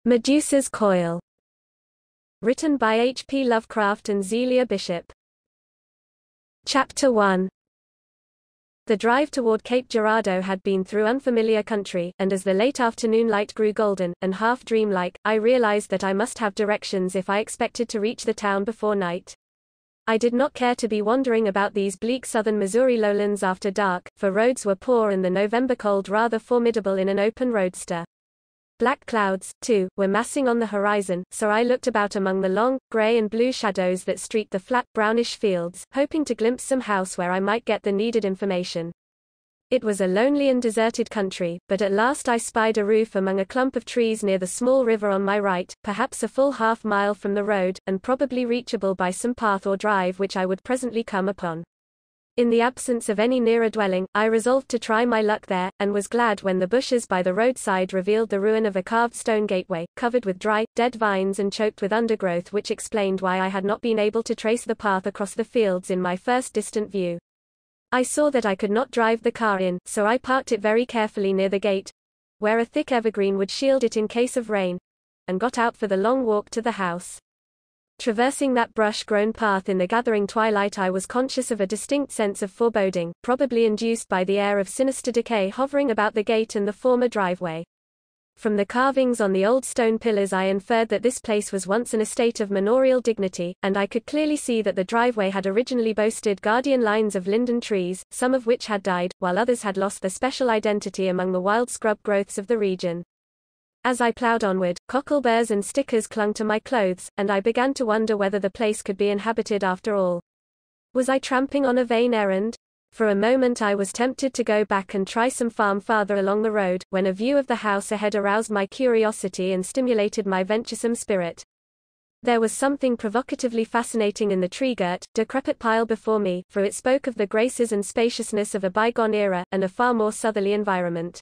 Medusa's Coil. Written by H.P. Lovecraft and Zealia Bishop. Chapter 1. The drive toward Cape Girardeau had been through unfamiliar country, and as the late afternoon light grew golden, and half dreamlike, I realized that I must have directions if I expected to reach the town before night. I did not care to be wandering about these bleak southern Missouri lowlands after dark, for roads were poor and the November cold rather formidable in an open roadster. Black clouds, too, were massing on the horizon, so I looked about among the long, gray and blue shadows that streaked the flat, brownish fields, hoping to glimpse some house where I might get the needed information. It was a lonely and deserted country, but at last I spied a roof among a clump of trees near the small river on my right, perhaps a full half-mile from the road, and probably reachable by some path or drive which I would presently come upon. In the absence of any nearer dwelling, I resolved to try my luck there, and was glad when the bushes by the roadside revealed the ruin of a carved stone gateway, covered with dry, dead vines and choked with undergrowth, which explained why I had not been able to trace the path across the fields in my first distant view. I saw that I could not drive the car in, so I parked it very carefully near the gate, where a thick evergreen would shield it in case of rain, and got out for the long walk to the house. Traversing that brush-grown path in the gathering twilight, I was conscious of a distinct sense of foreboding, probably induced by the air of sinister decay hovering about the gate and the former driveway. From the carvings on the old stone pillars I inferred that this place was once an estate of manorial dignity, and I could clearly see that the driveway had originally boasted guardian lines of linden trees, some of which had died, while others had lost their special identity among the wild scrub growths of the region. As I plowed onward, cockleburs and stickers clung to my clothes, and I began to wonder whether the place could be inhabited after all. Was I tramping on a vain errand? For a moment I was tempted to go back and try some farm farther along the road, when a view of the house ahead aroused my curiosity and stimulated my venturesome spirit. There was something provocatively fascinating in the tree-girt, decrepit pile before me, for it spoke of the graces and spaciousness of a bygone era, and a far more southerly environment.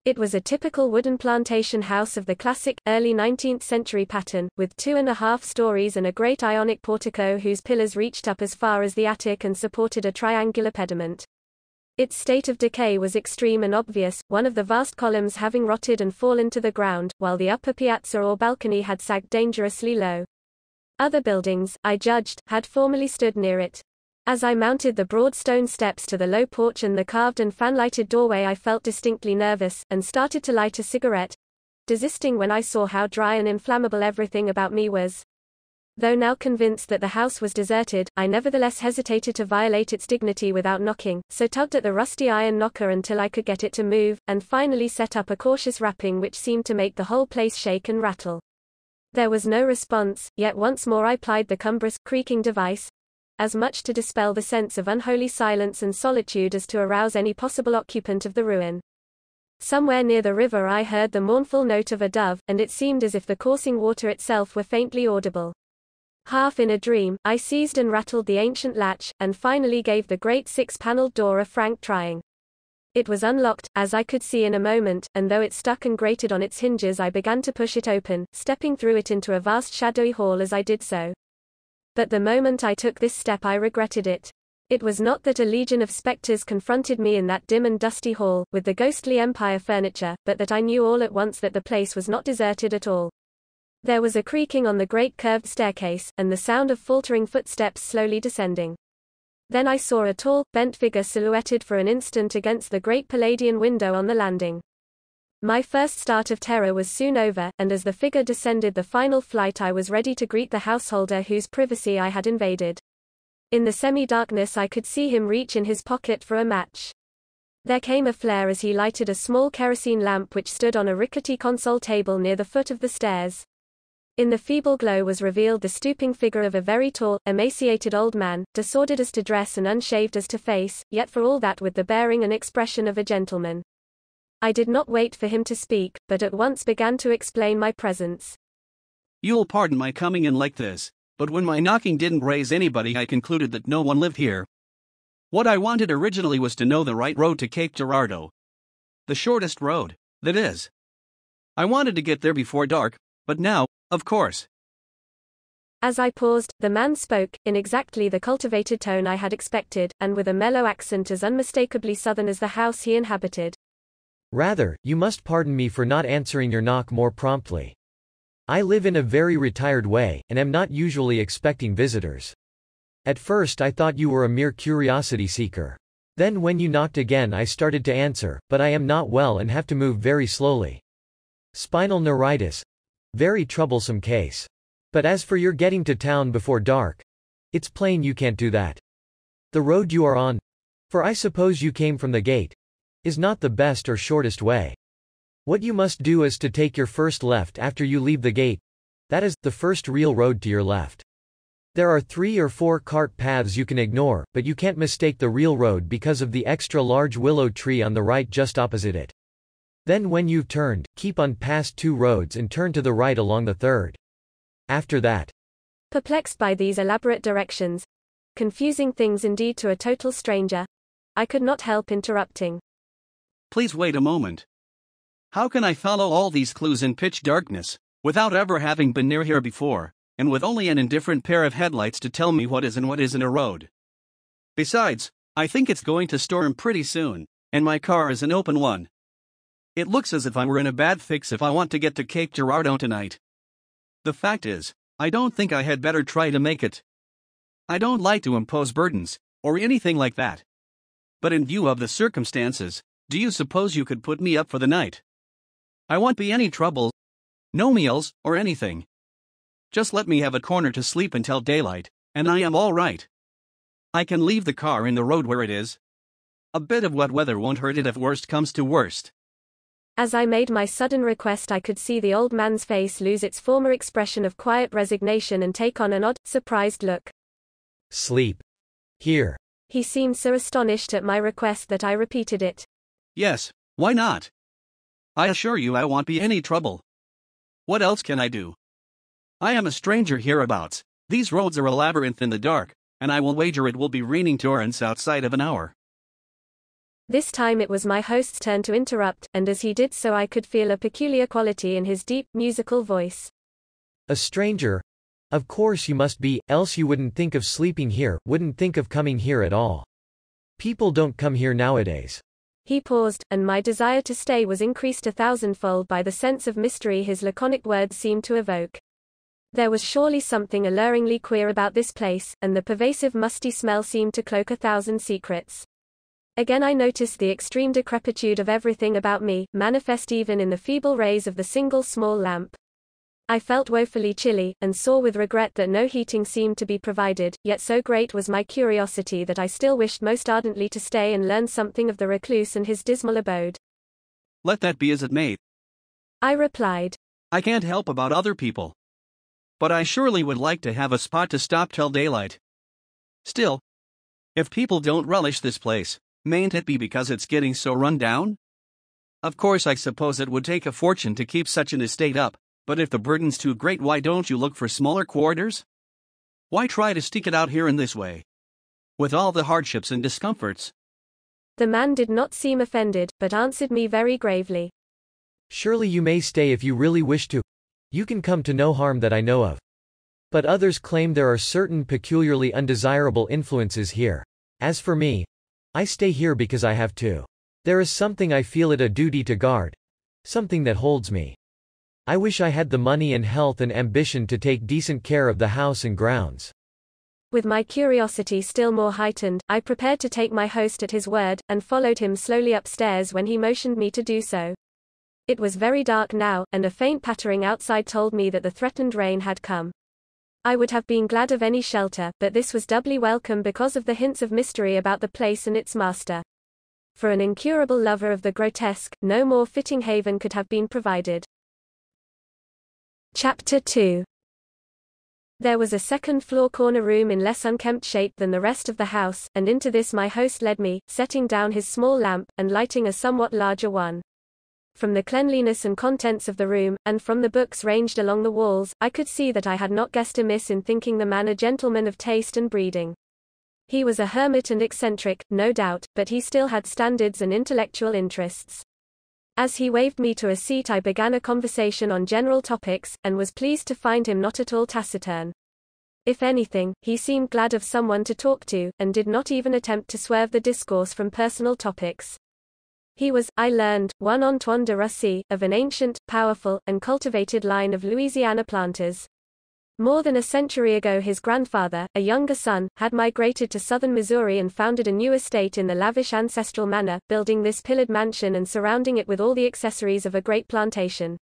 It was a typical wooden plantation house of the classic, early 19th century pattern, with 2.5 stories and a great Ionic portico whose pillars reached up as far as the attic and supported a triangular pediment. Its state of decay was extreme and obvious, one of the vast columns having rotted and fallen to the ground, while the upper piazza or balcony had sagged dangerously low. Other buildings, I judged, had formerly stood near it. As I mounted the broad stone steps to the low porch and the carved and fan-lighted doorway, I felt distinctly nervous, and started to light a cigarette, desisting when I saw how dry and inflammable everything about me was. Though now convinced that the house was deserted, I nevertheless hesitated to violate its dignity without knocking, so tugged at the rusty iron knocker until I could get it to move, and finally set up a cautious rapping which seemed to make the whole place shake and rattle. There was no response, yet once more I plied the cumbrous, creaking device, as much to dispel the sense of unholy silence and solitude as to arouse any possible occupant of the ruin. Somewhere near the river I heard the mournful note of a dove, and it seemed as if the coursing water itself were faintly audible. Half in a dream, I seized and rattled the ancient latch, and finally gave the great 6-paneled door a frank trying. It was unlocked, as I could see in a moment, and though it stuck and grated on its hinges, I began to push it open, stepping through it into a vast shadowy hall as I did so. But the moment I took this step I regretted it. It was not that a legion of specters confronted me in that dim and dusty hall, with the ghostly empire furniture, but that I knew all at once that the place was not deserted at all. There was a creaking on the great curved staircase, and the sound of faltering footsteps slowly descending. Then I saw a tall, bent figure silhouetted for an instant against the great Palladian window on the landing. My first start of terror was soon over, and as the figure descended the final flight I was ready to greet the householder whose privacy I had invaded. In the semi-darkness I could see him reach in his pocket for a match. There came a flare as he lighted a small kerosene lamp which stood on a rickety console table near the foot of the stairs. In the feeble glow was revealed the stooping figure of a very tall, emaciated old man, disordered as to dress and unshaved as to face, yet for all that with the bearing and expression of a gentleman. I did not wait for him to speak, but at once began to explain my presence. You'll pardon my coming in like this, but when my knocking didn't raise anybody I concluded that no one lived here. What I wanted originally was to know the right road to Cape Girardeau. The shortest road, that is. I wanted to get there before dark, but now, of course. As I paused, the man spoke, in exactly the cultivated tone I had expected, and with a mellow accent as unmistakably southern as the house he inhabited. Rather, you must pardon me for not answering your knock more promptly. I live in a very retired way, and am not usually expecting visitors. At first I thought you were a mere curiosity seeker. Then when you knocked again I started to answer, but I am not well and have to move very slowly. Spinal neuritis. Very troublesome case. But as for your getting to town before dark, it's plain you can't do that. The road you are on, for I suppose you came from the gate, is not the best or shortest way. What you must do is to take your first left after you leave the gate. That is, the first real road to your left. There are 3 or 4 cart paths you can ignore, but you can't mistake the real road because of the extra large willow tree on the right just opposite it. Then when you've turned, keep on past 2 roads and turn to the right along the 3rd. After that. Perplexed by these elaborate directions, confusing things indeed to a total stranger, I could not help interrupting. Please wait a moment. How can I follow all these clues in pitch darkness, without ever having been near here before, and with only an indifferent pair of headlights to tell me what is and what isn't a road? Besides, I think it's going to storm pretty soon, and my car is an open one. It looks as if I were in a bad fix if I want to get to Cape Girardeau tonight. The fact is, I don't think I had better try to make it. I don't like to impose burdens, or anything like that. But in view of the circumstances, do you suppose you could put me up for the night? I won't be any trouble. No meals, or anything. Just let me have a corner to sleep until daylight, and I am all right. I can leave the car in the road where it is. A bit of wet weather won't hurt it if worst comes to worst. As I made my sudden request, I could see the old man's face lose its former expression of quiet resignation and take on an odd, surprised look. Sleep. Here. He seemed so astonished at my request that I repeated it. Yes, why not? I assure you I won't be any trouble. What else can I do? I am a stranger hereabouts. These roads are a labyrinth in the dark, and I will wager it will be raining torrents outside of an hour. This time it was my host's turn to interrupt, and as he did so I could feel a peculiar quality in his deep, musical voice. A stranger? Of course you must be, else you wouldn't think of sleeping here, wouldn't think of coming here at all. People don't come here nowadays. He paused, and my desire to stay was increased 1,000-fold by the sense of mystery his laconic words seemed to evoke. There was surely something alluringly queer about this place, and the pervasive musty smell seemed to cloak 1,000 secrets. Again I noticed the extreme decrepitude of everything about me, manifest even in the feeble rays of the single small lamp. I felt woefully chilly, and saw with regret that no heating seemed to be provided, yet so great was my curiosity that I still wished most ardently to stay and learn something of the recluse and his dismal abode. Let that be as it may, I replied. I can't help about other people. But I surely would like to have a spot to stop till daylight. Still, if people don't relish this place, mayn't it be because it's getting so run down? Of course I suppose it would take a fortune to keep such an estate up. But if the burden's too great, why don't you look for smaller quarters? Why try to stick it out here in this way? With all the hardships and discomforts. The man did not seem offended, but answered me very gravely. Surely you may stay if you really wish to. You can come to no harm that I know of. But others claim there are certain peculiarly undesirable influences here. As for me, I stay here because I have to. There is something I feel it a duty to guard. Something that holds me. I wish I had the money and health and ambition to take decent care of the house and grounds. With my curiosity still more heightened, I prepared to take my host at his word, and followed him slowly upstairs when he motioned me to do so. It was very dark now, and a faint pattering outside told me that the threatened rain had come. I would have been glad of any shelter, but this was doubly welcome because of the hints of mystery about the place and its master. For an incurable lover of the grotesque, no more fitting haven could have been provided. Chapter 2. There was a second-floor corner room in less unkempt shape than the rest of the house, and into this my host led me, setting down his small lamp, and lighting a somewhat larger one. From the cleanliness and contents of the room, and from the books ranged along the walls, I could see that I had not guessed amiss in thinking the man a gentleman of taste and breeding. He was a hermit and eccentric, no doubt, but he still had standards and intellectual interests. As he waved me to a seat, I began a conversation on general topics, and was pleased to find him not at all taciturn. If anything, he seemed glad of someone to talk to, and did not even attempt to swerve the discourse from personal topics. He was, I learned, one Antoine de Russy, of an ancient, powerful, and cultivated line of Louisiana planters. More than a century ago his grandfather, a younger son, had migrated to southern Missouri and founded a new estate in the lavish ancestral manner, building this pillared mansion and surrounding it with all the accessories of a great plantation.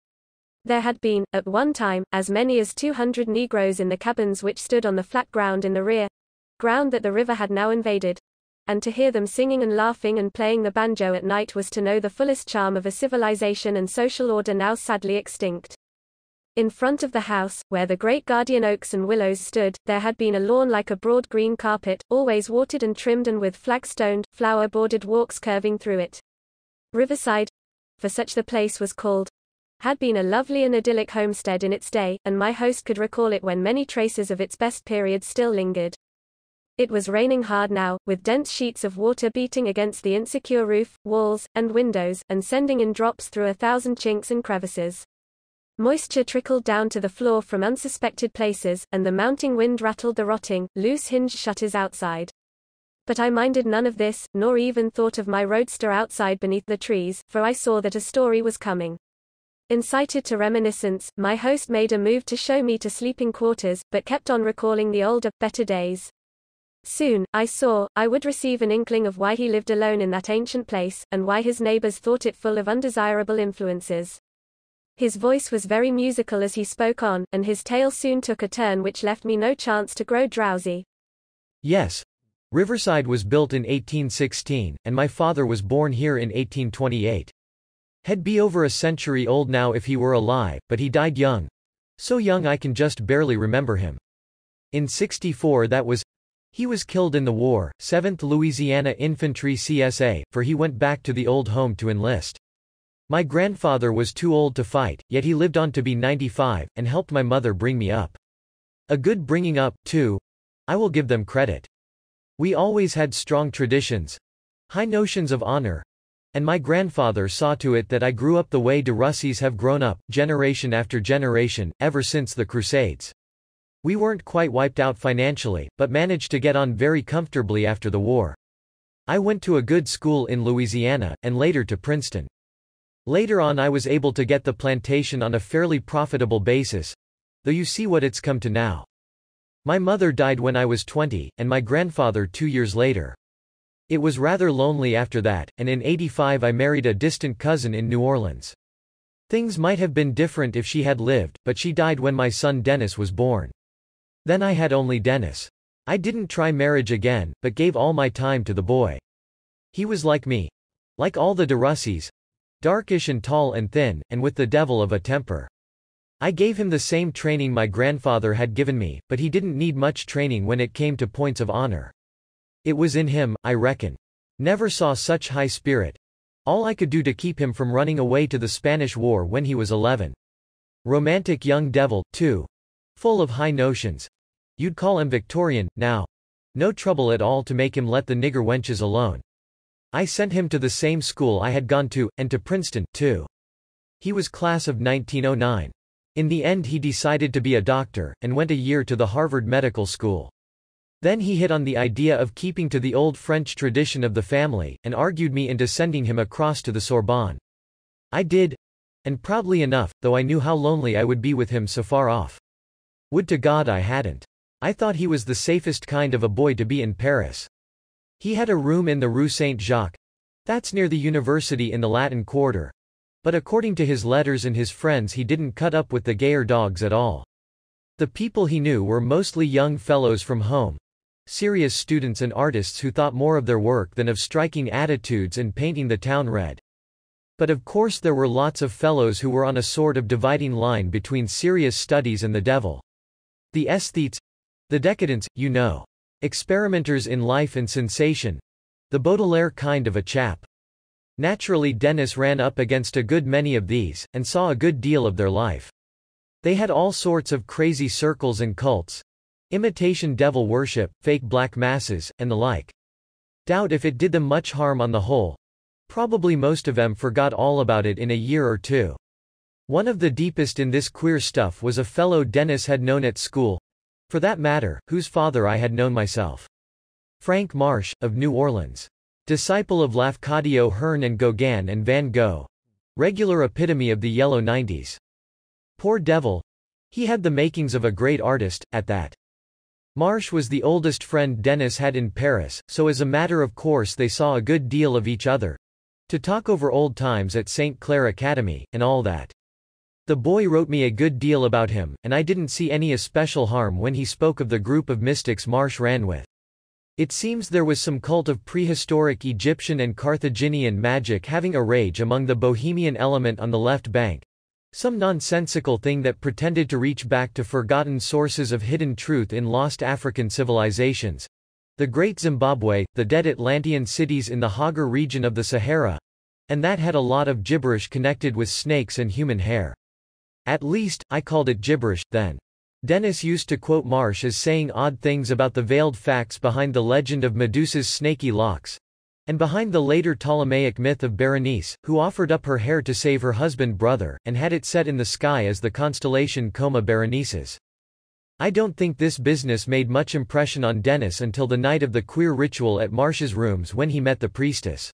There had been, at one time, as many as 200 Negroes in the cabins which stood on the flat ground in the rear, ground that the river had now invaded, and to hear them singing and laughing and playing the banjo at night was to know the fullest charm of a civilization and social order now sadly extinct. In front of the house, where the great guardian oaks and willows stood, there had been a lawn like a broad green carpet, always watered and trimmed and with flag-stoned, flower-bordered walks curving through it. Riverside, for such the place was called, had been a lovely and idyllic homestead in its day, and my host could recall it when many traces of its best period still lingered. It was raining hard now, with dense sheets of water beating against the insecure roof, walls, and windows, and sending in drops through 1,000 chinks and crevices. Moisture trickled down to the floor from unsuspected places, and the mounting wind rattled the rotting, loose hinged shutters outside. But I minded none of this, nor even thought of my roadster outside beneath the trees, for I saw that a story was coming. Incited to reminiscence, my host made a move to show me to sleeping quarters, but kept on recalling the older, better days. Soon, I would receive an inkling of why he lived alone in that ancient place, and why his neighbors thought it full of undesirable influences. His voice was very musical as he spoke on, and his tale soon took a turn which left me no chance to grow drowsy. Yes. Riverside was built in 1816, and my father was born here in 1828. He'd be over a century old now if he were alive, but he died young. So young I can just barely remember him. In '64 he was killed in the war, 7th Louisiana Infantry CSA, for he went back to the old home to enlist. My grandfather was too old to fight, yet he lived on to be 95, and helped my mother bring me up. A good bringing up, too. I will give them credit. We always had strong traditions, high notions of honor, and my grandfather saw to it that I grew up the way de Russys have grown up, generation after generation, ever since the Crusades. We weren't quite wiped out financially, but managed to get on very comfortably after the war. I went to a good school in Louisiana, and later to Princeton. Later on I was able to get the plantation on a fairly profitable basis, though you see what it's come to now. My mother died when I was 20, and my grandfather 2 years later. It was rather lonely after that, and in '85 I married a distant cousin in New Orleans. Things might have been different if she had lived, but she died when my son Dennis was born. Then I had only Dennis. I didn't try marriage again, but gave all my time to the boy. He was like me. Like all the de Russys. Darkish and tall and thin, and with the devil of a temper. I gave him the same training my grandfather had given me, but he didn't need much training when it came to points of honor. It was in him, I reckon. Never saw such high spirit. All I could do to keep him from running away to the Spanish War when he was 11. Romantic young devil, too. Full of high notions. You'd call him Victorian, now. No trouble at all to make him let the nigger wenches alone. I sent him to the same school I had gone to, and to Princeton, too. He was class of 1909. In the end he decided to be a doctor, and went a year to the Harvard Medical School. Then he hit on the idea of keeping to the old French tradition of the family, and argued me into sending him across to the Sorbonne. I did, and proudly enough, though I knew how lonely I would be with him so far off. Would to God I hadn't. I thought he was the safest kind of a boy to be in Paris. He had a room in the Rue Saint-Jacques. That's near the university in the Latin Quarter. But according to his letters and his friends he didn't cut up with the gayer dogs at all. The people he knew were mostly young fellows from home. Serious students and artists who thought more of their work than of striking attitudes and painting the town red. But of course there were lots of fellows who were on a sort of dividing line between serious studies and the devil. The aesthetes. The decadents, you know. Experimenters in life and sensation. The Baudelaire kind of a chap. Naturally Dennis ran up against a good many of these, and saw a good deal of their life. They had all sorts of crazy circles and cults. Imitation devil worship, fake black masses, and the like. Doubt if it did them much harm on the whole. Probably most of them forgot all about it in a year or two. One of the deepest in this queer stuff was a fellow Dennis had known at school. For that matter, whose father I had known myself. Frank Marsh, of New Orleans. Disciple of Lafcadio Hearn and Gauguin and Van Gogh. Regular epitome of the yellow 90s. Poor devil. He had the makings of a great artist, at that. Marsh was the oldest friend Dennis had in Paris, so as a matter of course they saw a good deal of each other. To talk over old times at St. Clair Academy, and all that. The boy wrote me a good deal about him, and I didn't see any especial harm when he spoke of the group of mystics Marsh ran with. It seems there was some cult of prehistoric Egyptian and Carthaginian magic having a rage among the Bohemian element on the left bank. Some nonsensical thing that pretended to reach back to forgotten sources of hidden truth in lost African civilizations. The Great Zimbabwe, the dead Atlantean cities in the Hagar region of the Sahara. And that had a lot of gibberish connected with snakes and human hair. At least, I called it gibberish, then. Dennis used to quote Marsh as saying odd things about the veiled facts behind the legend of Medusa's snaky locks. And behind the later Ptolemaic myth of Berenice, who offered up her hair to save her husband-brother, and had it set in the sky as the constellation Coma Berenices. I don't think this business made much impression on Dennis until the night of the queer ritual at Marsh's rooms when he met the priestess.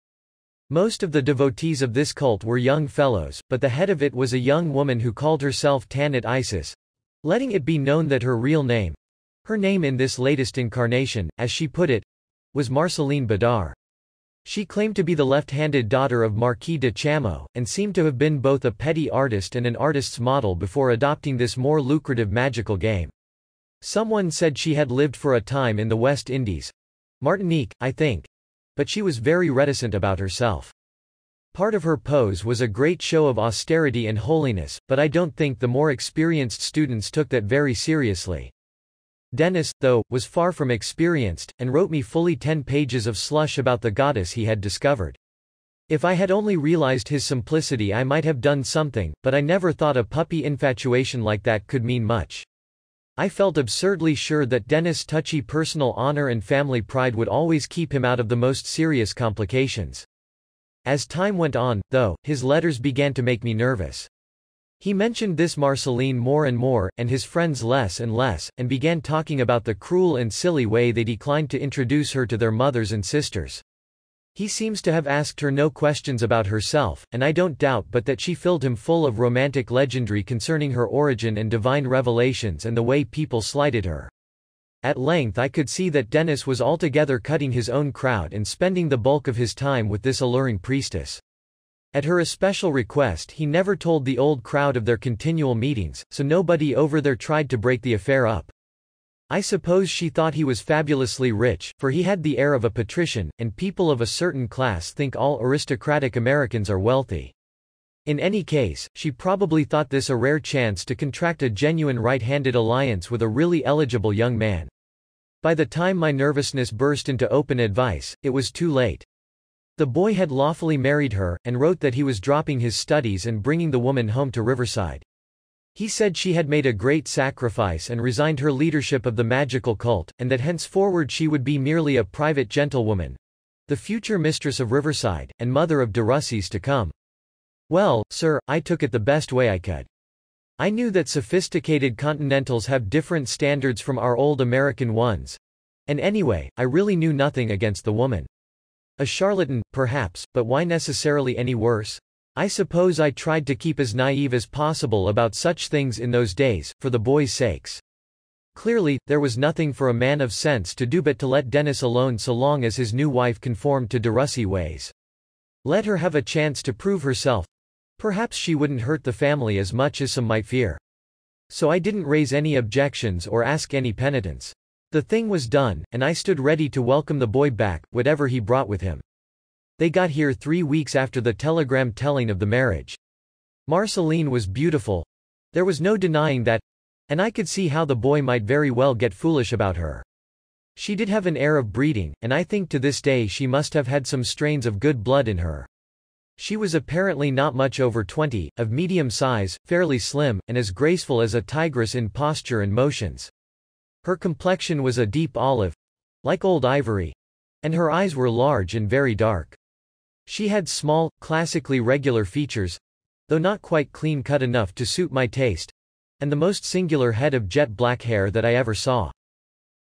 Most of the devotees of this cult were young fellows, but the head of it was a young woman who called herself Tanit Isis, letting it be known that her real name—her name in this latest incarnation, as she put it—was Marceline Badar. She claimed to be the left-handed daughter of Marquis de Chamo, and seemed to have been both a petty artist and an artist's model before adopting this more lucrative magical game. Someone said she had lived for a time in the West Indies. Martinique, I think. But she was very reticent about herself. Part of her pose was a great show of austerity and holiness, but I don't think the more experienced students took that very seriously. Dennis, though, was far from experienced, and wrote me fully 10 pages of slush about the goddess he had discovered. If I had only realized his simplicity I might have done something, but I never thought a puppy infatuation like that could mean much. I felt absurdly sure that Dennis' touchy personal honor and family pride would always keep him out of the most serious complications. As time went on, though, his letters began to make me nervous. He mentioned this Marceline more and more, and his friends less and less, and began talking about the cruel and silly way they declined to introduce her to their mothers and sisters. He seems to have asked her no questions about herself, and I don't doubt but that she filled him full of romantic legendary concerning her origin and divine revelations and the way people slighted her. At length I could see that Dennis was altogether cutting his own crowd and spending the bulk of his time with this alluring priestess. At her especial request he never told the old crowd of their continual meetings, so nobody over there tried to break the affair up. I suppose she thought he was fabulously rich, for he had the air of a patrician, and people of a certain class think all aristocratic Americans are wealthy. In any case, she probably thought this a rare chance to contract a genuine right-handed alliance with a really eligible young man. By the time my nervousness burst into open advice, it was too late. The boy had lawfully married her, and wrote that he was dropping his studies and bringing the woman home to Riverside. He said she had made a great sacrifice and resigned her leadership of the magical cult, and that henceforward she would be merely a private gentlewoman, the future mistress of Riverside, and mother of Derussies to come. Well, sir, I took it the best way I could. I knew that sophisticated continentals have different standards from our old American ones. And anyway, I really knew nothing against the woman. A charlatan, perhaps, but why necessarily any worse? I suppose I tried to keep as naive as possible about such things in those days, for the boys' sakes. Clearly, there was nothing for a man of sense to do but to let Dennis alone so long as his new wife conformed to Derussi ways. Let her have a chance to prove herself. Perhaps she wouldn't hurt the family as much as some might fear. So I didn't raise any objections or ask any penitence. The thing was done, and I stood ready to welcome the boy back, whatever he brought with him. They got here 3 weeks after the telegram telling of the marriage. Marceline was beautiful. There was no denying that, and I could see how the boy might very well get foolish about her. She did have an air of breeding, and I think to this day she must have had some strains of good blood in her. She was apparently not much over 20, of medium size, fairly slim, and as graceful as a tigress in posture and motions. Her complexion was a deep olive, like old ivory, and her eyes were large and very dark. She had small, classically regular features, though not quite clean-cut enough to suit my taste, and the most singular head of jet black hair that I ever saw.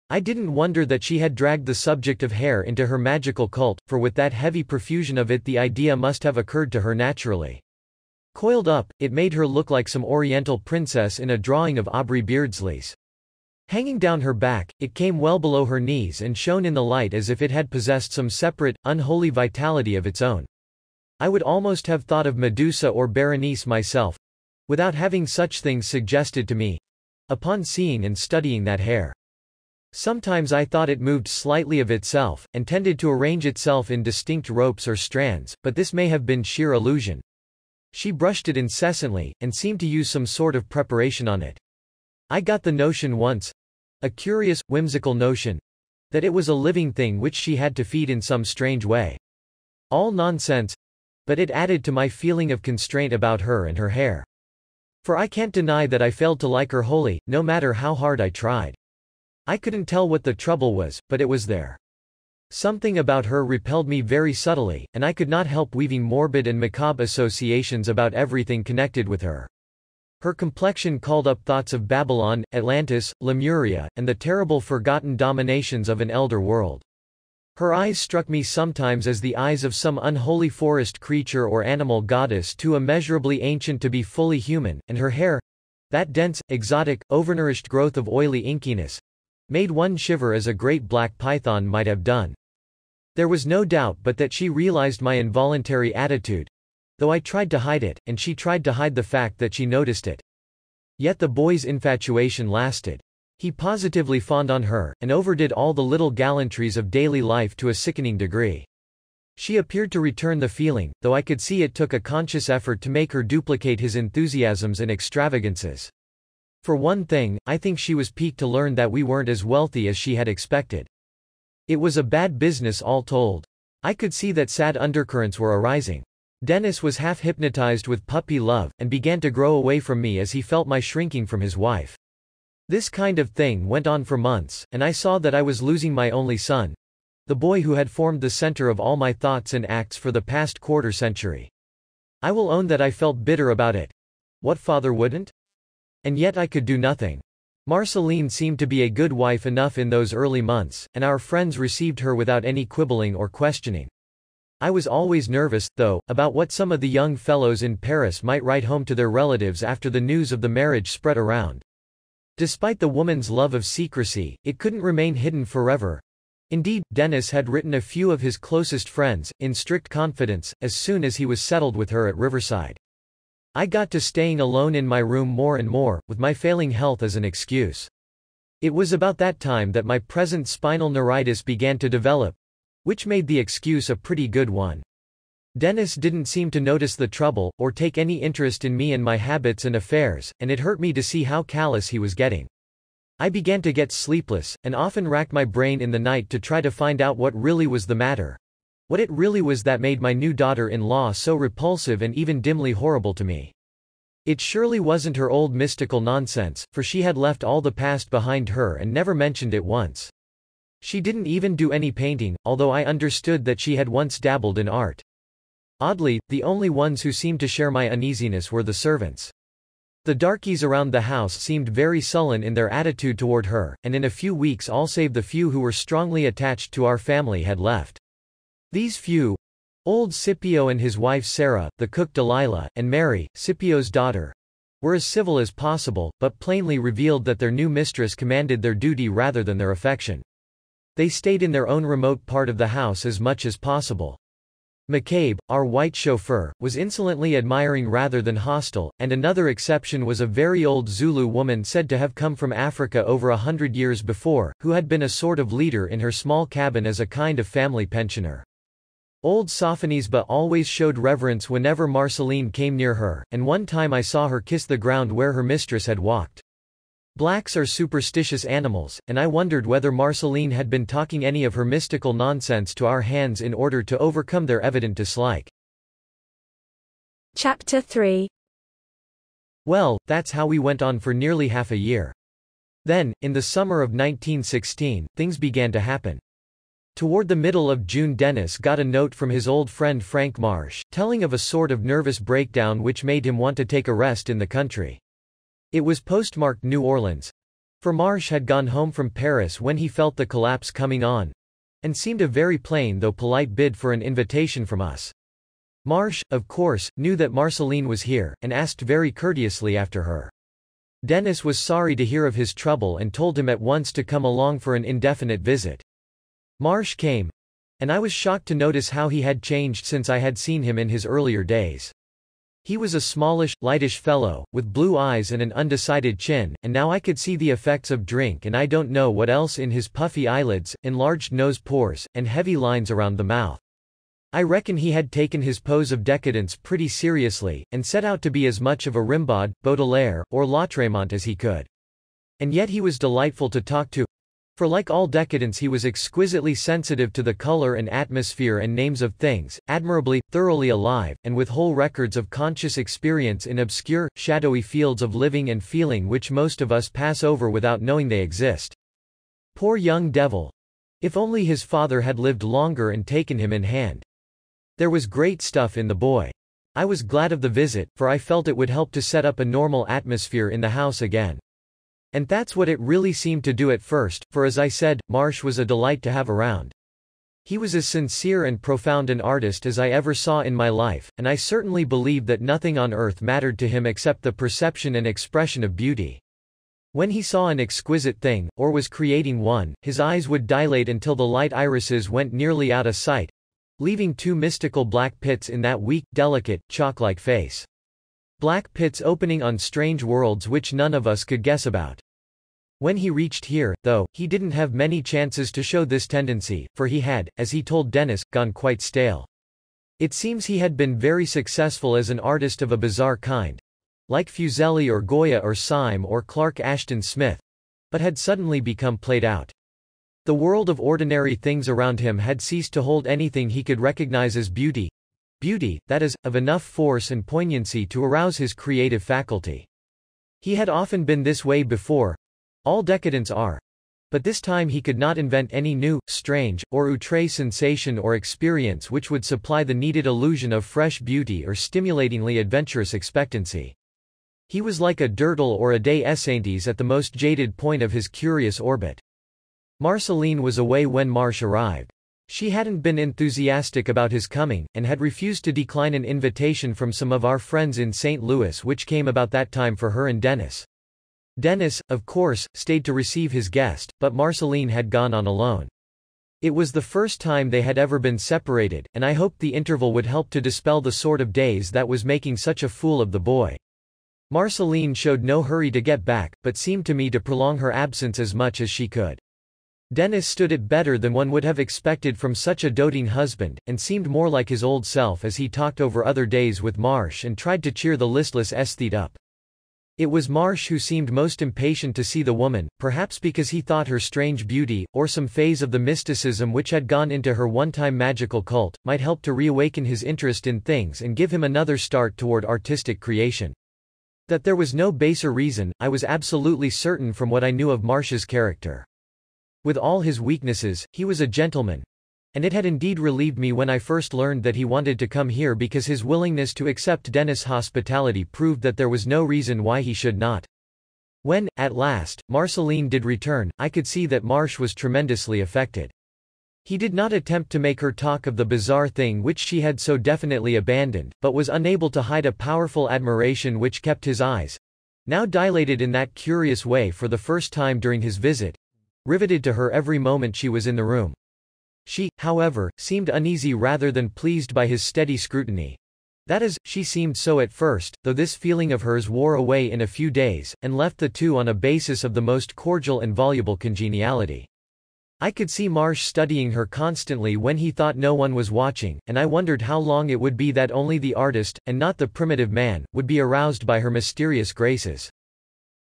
I didn't wonder that she had dragged the subject of hair into her magical cult, for with that heavy profusion of it the idea must have occurred to her naturally. Coiled up, it made her look like some oriental princess in a drawing of Aubrey Beardsley's. Hanging down her back, it came well below her knees and shone in the light as if it had possessed some separate, unholy vitality of its own. I would almost have thought of Medusa or Berenice myself, without having such things suggested to me, upon seeing and studying that hair. Sometimes I thought it moved slightly of itself, and tended to arrange itself in distinct ropes or strands, but this may have been sheer illusion. She brushed it incessantly, and seemed to use some sort of preparation on it. I got the notion once—a curious, whimsical notion—that it was a living thing which she had to feed in some strange way. All nonsense, but it added to my feeling of constraint about her and her hair. For I can't deny that I failed to like her wholly, no matter how hard I tried. I couldn't tell what the trouble was, but it was there. Something about her repelled me very subtly, and I could not help weaving morbid and macabre associations about everything connected with her. Her complexion called up thoughts of Babylon, Atlantis, Lemuria, and the terrible forgotten dominations of an elder world. Her eyes struck me sometimes as the eyes of some unholy forest creature or animal goddess too immeasurably ancient to be fully human, and her hair—that dense, exotic, overnourished growth of oily inkiness—made one shiver as a great black python might have done. There was no doubt but that she realized my involuntary attitude, though I tried to hide it, and she tried to hide the fact that she noticed it. Yet the boy's infatuation lasted. He positively fawned on her, and overdid all the little gallantries of daily life to a sickening degree. She appeared to return the feeling, though I could see it took a conscious effort to make her duplicate his enthusiasms and extravagances. For one thing, I think she was piqued to learn that we weren't as wealthy as she had expected. It was a bad business all told. I could see that sad undercurrents were arising. Dennis was half hypnotized with puppy love, and began to grow away from me as he felt my shrinking from his wife. This kind of thing went on for months, and I saw that I was losing my only son, the boy who had formed the center of all my thoughts and acts for the past quarter century. I will own that I felt bitter about it. What father wouldn't? And yet I could do nothing. Marceline seemed to be a good wife enough in those early months, and our friends received her without any quibbling or questioning. I was always nervous, though, about what some of the young fellows in Paris might write home to their relatives after the news of the marriage spread around. Despite the woman's love of secrecy, it couldn't remain hidden forever. Indeed, Dennis had written a few of his closest friends, in strict confidence, as soon as he was settled with her at Riverside. I got to staying alone in my room more and more, with my failing health as an excuse. It was about that time that my present spinal neuritis began to develop, which made the excuse a pretty good one. Dennis didn't seem to notice the trouble, or take any interest in me and my habits and affairs, and it hurt me to see how callous he was getting. I began to get sleepless, and often racked my brain in the night to try to find out what really was the matter. What it really was that made my new daughter-in-law so repulsive and even dimly horrible to me. It surely wasn't her old mystical nonsense, for she had left all the past behind her and never mentioned it once. She didn't even do any painting, although I understood that she had once dabbled in art. Oddly, the only ones who seemed to share my uneasiness were the servants. The darkies around the house seemed very sullen in their attitude toward her, and in a few weeks all save the few who were strongly attached to our family had left. These few, old Scipio and his wife Sarah, the cook Delilah, and Mary, Scipio's daughter, were as civil as possible, but plainly revealed that their new mistress commanded their duty rather than their affection. They stayed in their own remote part of the house as much as possible. McCabe, our white chauffeur, was insolently admiring rather than hostile, and another exception was a very old Zulu woman said to have come from Africa over 100 years before, who had been a sort of leader in her small cabin as a kind of family pensioner. Old Sophonisba always showed reverence whenever Marceline came near her, and one time I saw her kiss the ground where her mistress had walked. Blacks are superstitious animals, and I wondered whether Marceline had been talking any of her mystical nonsense to our hands in order to overcome their evident dislike. Chapter 3. Well, that's how we went on for nearly half a year. Then, in the summer of 1916, things began to happen. Toward the middle of June, Dennis got a note from his old friend Frank Marsh, telling of a sort of nervous breakdown which made him want to take a rest in the country. It was postmarked New Orleans. For Marsh had gone home from Paris when he felt the collapse coming on, and seemed a very plain though polite bid for an invitation from us. Marsh, of course, knew that Marceline was here, and asked very courteously after her. Dennis was sorry to hear of his trouble and told him at once to come along for an indefinite visit. Marsh came, and I was shocked to notice how he had changed since I had seen him in his earlier days. He was a smallish, lightish fellow, with blue eyes and an undecided chin, and now I could see the effects of drink and I don't know what else in his puffy eyelids, enlarged nose pores, and heavy lines around the mouth. I reckon he had taken his pose of decadence pretty seriously, and set out to be as much of a Rimbaud, Baudelaire, or Lautréamont as he could. And yet he was delightful to talk to, for like all decadents he was exquisitely sensitive to the color and atmosphere and names of things, admirably, thoroughly alive, and with whole records of conscious experience in obscure, shadowy fields of living and feeling which most of us pass over without knowing they exist. Poor young devil! If only his father had lived longer and taken him in hand. There was great stuff in the boy. I was glad of the visit, for I felt it would help to set up a normal atmosphere in the house again. And that's what it really seemed to do at first, for as I said, Marsh was a delight to have around. He was as sincere and profound an artist as I ever saw in my life, and I certainly believed that nothing on earth mattered to him except the perception and expression of beauty. When he saw an exquisite thing, or was creating one, his eyes would dilate until the light irises went nearly out of sight, leaving two mystical black pits in that weak, delicate, chalk-like face. Black pits opening on strange worlds which none of us could guess about. When he reached here, though, he didn't have many chances to show this tendency, for he had, as he told Dennis, gone quite stale. It seems he had been very successful as an artist of a bizarre kind, like Fuseli or Goya or Syme or Clark Ashton Smith, but had suddenly become played out. The world of ordinary things around him had ceased to hold anything he could recognize as beauty, that is, of enough force and poignancy to arouse his creative faculty. He had often been this way before, all decadents are, but this time he could not invent any new, strange, or outre sensation or experience which would supply the needed illusion of fresh beauty or stimulatingly adventurous expectancy. He was like a Dirtle or a Des Esseintes at the most jaded point of his curious orbit. Marceline was away when Marsh arrived. She hadn't been enthusiastic about his coming, and had refused to decline an invitation from some of our friends in St. Louis which came about that time for her and Dennis. Dennis, of course, stayed to receive his guest, but Marceline had gone on alone. It was the first time they had ever been separated, and I hoped the interval would help to dispel the sort of daze that was making such a fool of the boy. Marceline showed no hurry to get back, but seemed to me to prolong her absence as much as she could. Dennis stood it better than one would have expected from such a doting husband, and seemed more like his old self as he talked over other days with Marsh and tried to cheer the listless aesthete up. It was Marsh who seemed most impatient to see the woman, perhaps because he thought her strange beauty, or some phase of the mysticism which had gone into her one-time magical cult, might help to reawaken his interest in things and give him another start toward artistic creation. That there was no baser reason, I was absolutely certain from what I knew of Marsh's character. With all his weaknesses, he was a gentleman. And it had indeed relieved me when I first learned that he wanted to come here because his willingness to accept Dennis' hospitality proved that there was no reason why he should not. When, at last, Marceline did return, I could see that Marsh was tremendously affected. He did not attempt to make her talk of the bizarre thing which she had so definitely abandoned, but was unable to hide a powerful admiration which kept his eyes, now dilated in that curious way for the first time during his visit, riveted to her every moment she was in the room. She, however, seemed uneasy rather than pleased by his steady scrutiny. That is, she seemed so at first, though this feeling of hers wore away in a few days, and left the two on a basis of the most cordial and voluble congeniality. I could see Marsh studying her constantly when he thought no one was watching, and I wondered how long it would be that only the artist, and not the primitive man, would be aroused by her mysterious graces.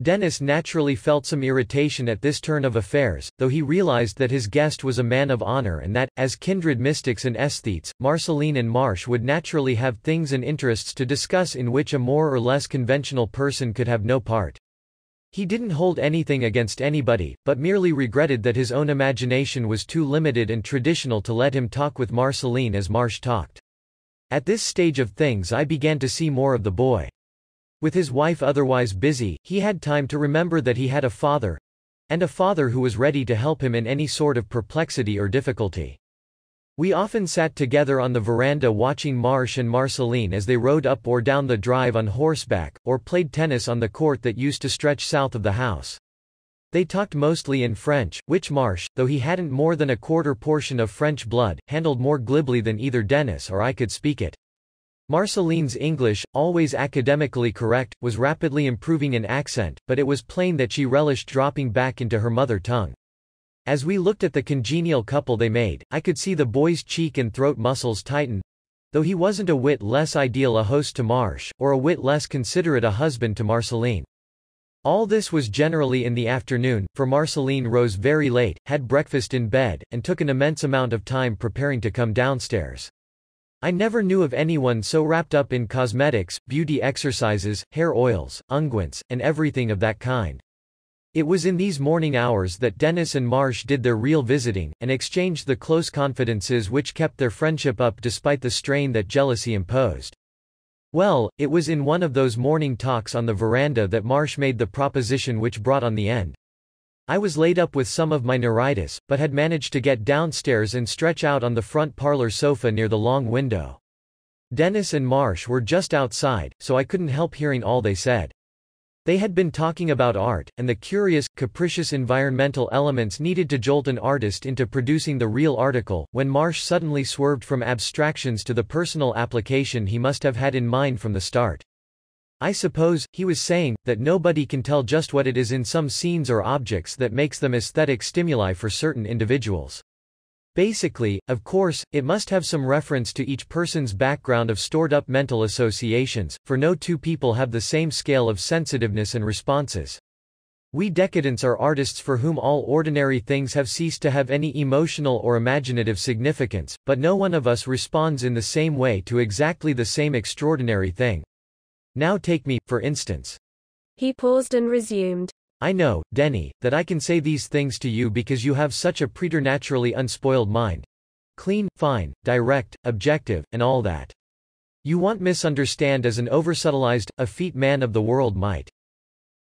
Dennis naturally felt some irritation at this turn of affairs, though he realized that his guest was a man of honor and that, as kindred mystics and aesthetes, Marceline and Marsh would naturally have things and interests to discuss in which a more or less conventional person could have no part. He didn't hold anything against anybody, but merely regretted that his own imagination was too limited and traditional to let him talk with Marceline as Marsh talked. At this stage of things I began to see more of the boy. With his wife otherwise busy, he had time to remember that he had a father, And a father who was ready to help him in any sort of perplexity or difficulty. We often sat together on the veranda watching Marsh and Marceline as they rode up or down the drive on horseback, or played tennis on the court that used to stretch south of the house. They talked mostly in French, which Marsh, though he hadn't more than a quarter portion of French blood, handled more glibly than either Dennis or I could speak it. Marceline's English, always academically correct, was rapidly improving in accent, but it was plain that she relished dropping back into her mother tongue. As we looked at the congenial couple they made, I could see the boy's cheek and throat muscles tighten, though he wasn't a whit less ideal a host to Marsh, or a whit less considerate a husband to Marceline. All this was generally in the afternoon, for Marceline rose very late, had breakfast in bed, and took an immense amount of time preparing to come downstairs. I never knew of anyone so wrapped up in cosmetics, beauty exercises, hair oils, unguents, and everything of that kind. It was in these morning hours that Dennis and Marsh did their real visiting, and exchanged the close confidences which kept their friendship up despite the strain that jealousy imposed. Well, it was in one of those morning talks on the veranda that Marsh made the proposition which brought on the end. I was laid up with some of my neuritis, but had managed to get downstairs and stretch out on the front parlor sofa near the long window. Dennis and Marsh were just outside, so I couldn't help hearing all they said. They had been talking about art, and the curious, capricious environmental elements needed to jolt an artist into producing the real article, when Marsh suddenly swerved from abstractions to the personal application he must have had in mind from the start. I suppose, he was saying, that nobody can tell just what it is in some scenes or objects that makes them aesthetic stimuli for certain individuals. Basically, of course, it must have some reference to each person's background of stored-up mental associations, for no two people have the same scale of sensitiveness and responses. We decadents are artists for whom all ordinary things have ceased to have any emotional or imaginative significance, but no one of us responds in the same way to exactly the same extraordinary thing. Now take me, for instance. He paused and resumed. I know, Denny, that I can say these things to you because you have such a preternaturally unspoiled mind. Clean, fine, direct, objective, and all that. You won't misunderstand as an oversubtilized, effete man of the world might.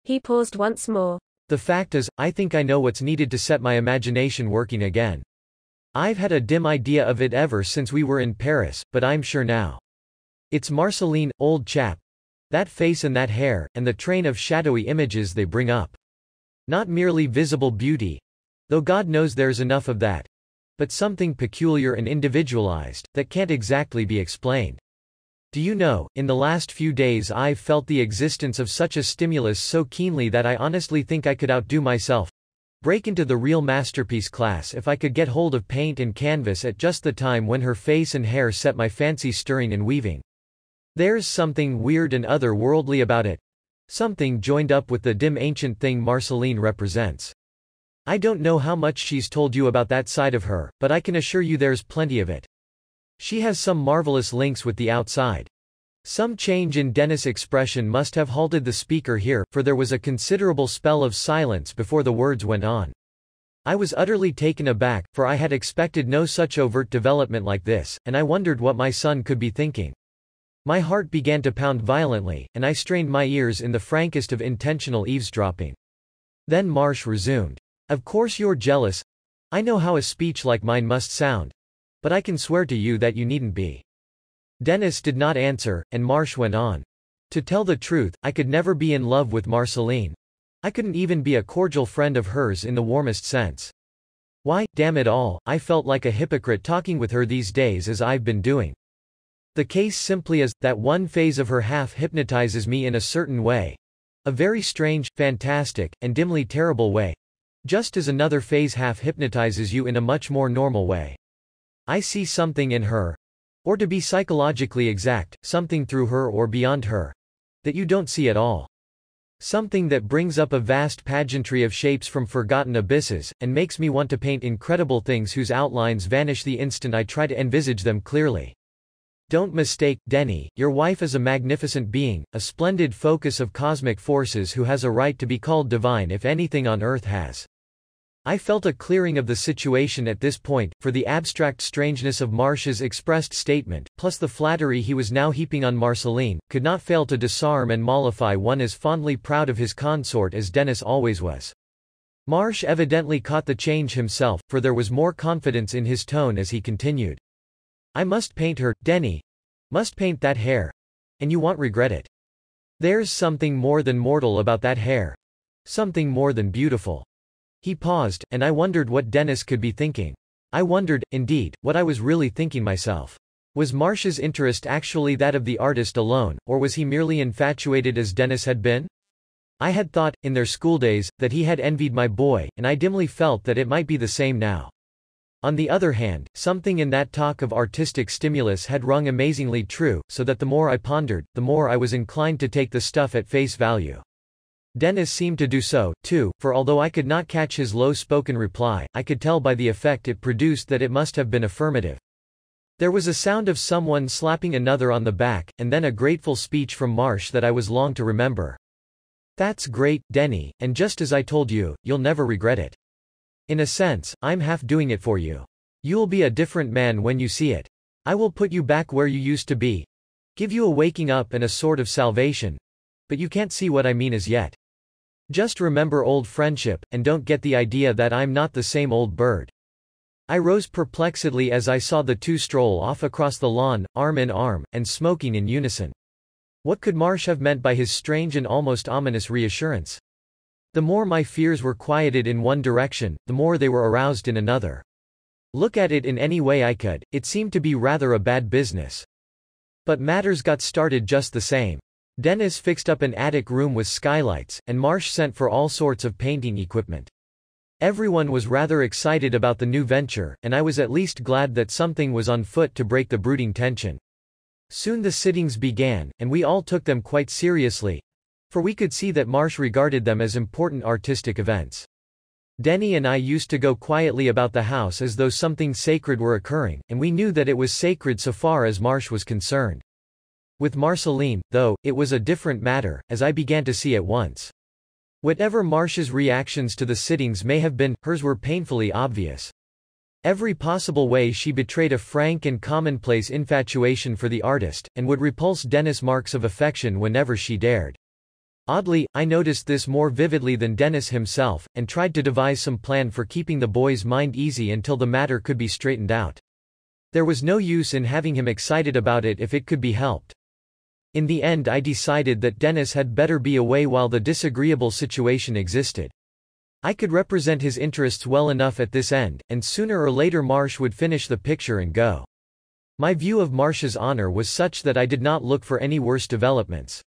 He paused once more. The fact is, I think I know what's needed to set my imagination working again. I've had a dim idea of it ever since we were in Paris, but I'm sure now. It's Marceline, old chap. That face and that hair, and the train of shadowy images they bring up. Not merely visible beauty, though God knows there's enough of that, but something peculiar and individualized, that can't exactly be explained. Do you know, in the last few days I've felt the existence of such a stimulus so keenly that I honestly think I could outdo myself. Break into the real masterpiece class if I could get hold of paint and canvas at just the time when her face and hair set my fancy stirring and weaving. There's something weird and otherworldly about it. Something joined up with the dim ancient thing Marceline represents. I don't know how much she's told you about that side of her, but I can assure you there's plenty of it. She has some marvelous links with the outside. Some change in Dennis' expression must have halted the speaker here, for there was a considerable spell of silence before the words went on. I was utterly taken aback, for I had expected no such overt development like this, and I wondered what my son could be thinking. My heart began to pound violently, and I strained my ears in the frankest of intentional eavesdropping. Then Marsh resumed. Of course you're jealous. I know how a speech like mine must sound. But I can swear to you that you needn't be. Dennis did not answer, and Marsh went on. To tell the truth, I could never be in love with Marceline. I couldn't even be a cordial friend of hers in the warmest sense. Why, damn it all, I felt like a hypocrite talking with her these days as I've been doing. The case simply is, that one phase of her half hypnotizes me in a certain way. A very strange, fantastic, and dimly terrible way. Just as another phase half hypnotizes you in a much more normal way. I see something in her. Or to be psychologically exact, something through her or beyond her. That you don't see at all. Something that brings up a vast pageantry of shapes from forgotten abysses, and makes me want to paint incredible things whose outlines vanish the instant I try to envisage them clearly. Don't mistake, Denny, your wife is a magnificent being, a splendid focus of cosmic forces who has a right to be called divine if anything on earth has. I felt a clearing of the situation at this point, for the abstract strangeness of Marsh's expressed statement, plus the flattery he was now heaping on Marceline, could not fail to disarm and mollify one as fondly proud of his consort as Dennis always was. Marsh evidently caught the change himself, for there was more confidence in his tone as he continued. I must paint her, Denny. Must paint that hair. And you won't regret it. There's something more than mortal about that hair. Something more than beautiful. He paused, and I wondered what Dennis could be thinking. I wondered, indeed, what I was really thinking myself. Was Marsh's interest actually that of the artist alone, or was he merely infatuated as Dennis had been? I had thought, in their schooldays, that he had envied my boy, and I dimly felt that it might be the same now. On the other hand, something in that talk of artistic stimulus had rung amazingly true, so that the more I pondered, the more I was inclined to take the stuff at face value. Dennis seemed to do so, too, for although I could not catch his low-spoken reply, I could tell by the effect it produced that it must have been affirmative. There was a sound of someone slapping another on the back, and then a grateful speech from Marsh that I was long to remember. That's great, Denny, and just as I told you, you'll never regret it. In a sense, I'm half doing it for you. You'll be a different man when you see it. I will put you back where you used to be. Give you a waking up and a sort of salvation. But you can't see what I mean as yet. Just remember old friendship, and don't get the idea that I'm not the same old bird. I rose perplexedly as I saw the two stroll off across the lawn, arm in arm, and smoking in unison. What could Marsh have meant by his strange and almost ominous reassurance? The more my fears were quieted in one direction, the more they were aroused in another. Look at it in any way I could, it seemed to be rather a bad business. But matters got started just the same. Dennis fixed up an attic room with skylights, and Marsh sent for all sorts of painting equipment. Everyone was rather excited about the new venture, and I was at least glad that something was on foot to break the brooding tension. Soon the sittings began, and we all took them quite seriously, for we could see that Marsh regarded them as important artistic events. Denny and I used to go quietly about the house as though something sacred were occurring, and we knew that it was sacred so far as Marsh was concerned. With Marceline, though, it was a different matter, as I began to see at once. Whatever Marsh's reactions to the sittings may have been, hers were painfully obvious. Every possible way she betrayed a frank and commonplace infatuation for the artist, and would repulse Dennis' marks of affection whenever she dared. Oddly, I noticed this more vividly than Dennis himself, and tried to devise some plan for keeping the boy's mind easy until the matter could be straightened out. There was no use in having him excited about it if it could be helped. In the end I decided that Dennis had better be away while the disagreeable situation existed. I could represent his interests well enough at this end, and sooner or later Marsh would finish the picture and go. My view of Marsh's honor was such that I did not look for any worse developments.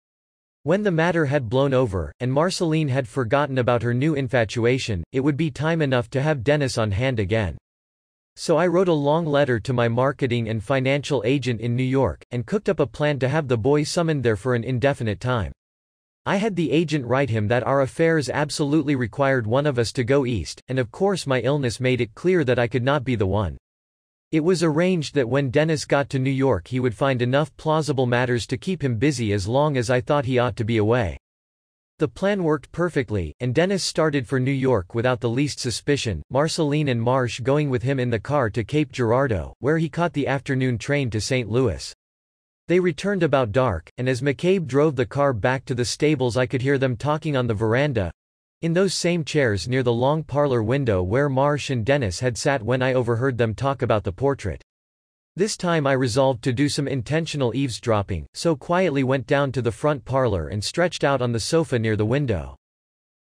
When the matter had blown over, and Marceline had forgotten about her new infatuation, it would be time enough to have Dennis on hand again. So I wrote a long letter to my marketing and financial agent in New York, and cooked up a plan to have the boy summoned there for an indefinite time. I had the agent write him that our affairs absolutely required one of us to go east, and of course my illness made it clear that I could not be the one. It was arranged that when Dennis got to New York he would find enough plausible matters to keep him busy as long as I thought he ought to be away. The plan worked perfectly, and Dennis started for New York without the least suspicion, Marceline and Marsh going with him in the car to Cape Girardeau, where he caught the afternoon train to St. Louis. They returned about dark, and as McCabe drove the car back to the stables I could hear them talking on the veranda—in those same chairs near the long parlor window where Marsh and Dennis had sat when I overheard them talk about the portrait. This time I resolved to do some intentional eavesdropping, so quietly went down to the front parlor and stretched out on the sofa near the window.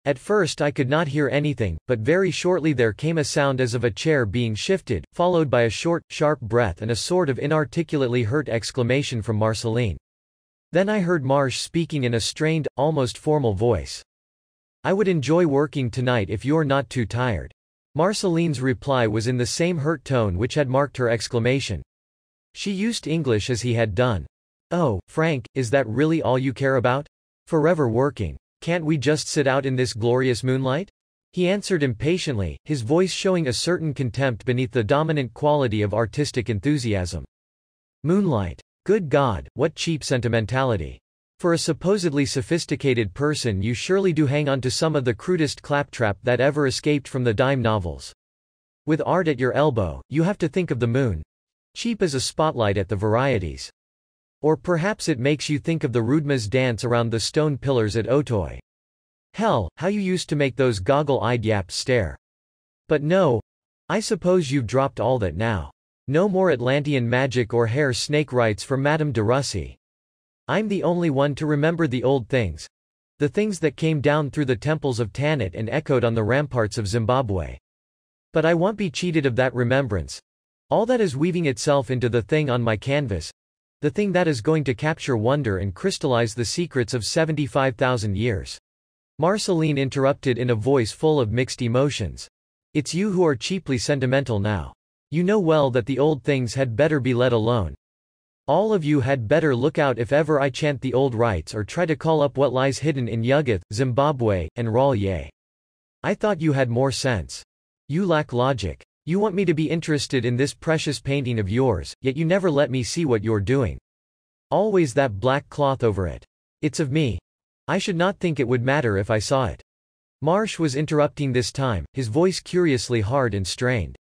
At first I could not hear anything, but very shortly there came a sound as of a chair being shifted, followed by a short, sharp breath and a sort of inarticulately hurt exclamation from Marceline. Then I heard Marsh speaking in a strained, almost formal voice. "I would enjoy working tonight if you're not too tired." Marceline's reply was in the same hurt tone which had marked her exclamation. She used English as he had done. "Oh, Frank, is that really all you care about? Forever working. Can't we just sit out in this glorious moonlight?" He answered impatiently, his voice showing a certain contempt beneath the dominant quality of artistic enthusiasm. "Moonlight. Good God, what cheap sentimentality. For a supposedly sophisticated person you surely do hang on to some of the crudest claptrap that ever escaped from the dime novels. With art at your elbow, you have to think of the moon. Cheap as a spotlight at the varieties. Or perhaps it makes you think of the Rudma's dance around the stone pillars at Auteuil. Hell, how you used to make those goggle-eyed yaps stare. But no. I suppose you've dropped all that now. No more Atlantean magic or hair snake rites for Madame de Russie. I'm the only one to remember the old things. The things that came down through the temples of Tanit and echoed on the ramparts of Zimbabwe. But I won't be cheated of that remembrance. All that is weaving itself into the thing on my canvas. The thing that is going to capture wonder and crystallize the secrets of 75,000 years. Marceline interrupted in a voice full of mixed emotions. It's you who are cheaply sentimental now. You know well that the old things had better be let alone. All of you had better look out if ever I chant the old rites or try to call up what lies hidden in Yugoth, Zimbabwe, and Ralye. I thought you had more sense. You lack logic. You want me to be interested in this precious painting of yours, yet you never let me see what you're doing. Always that black cloth over it. It's of me. I should not think it would matter if I saw it. Marsh was interrupting this time, his voice curiously hard and strained.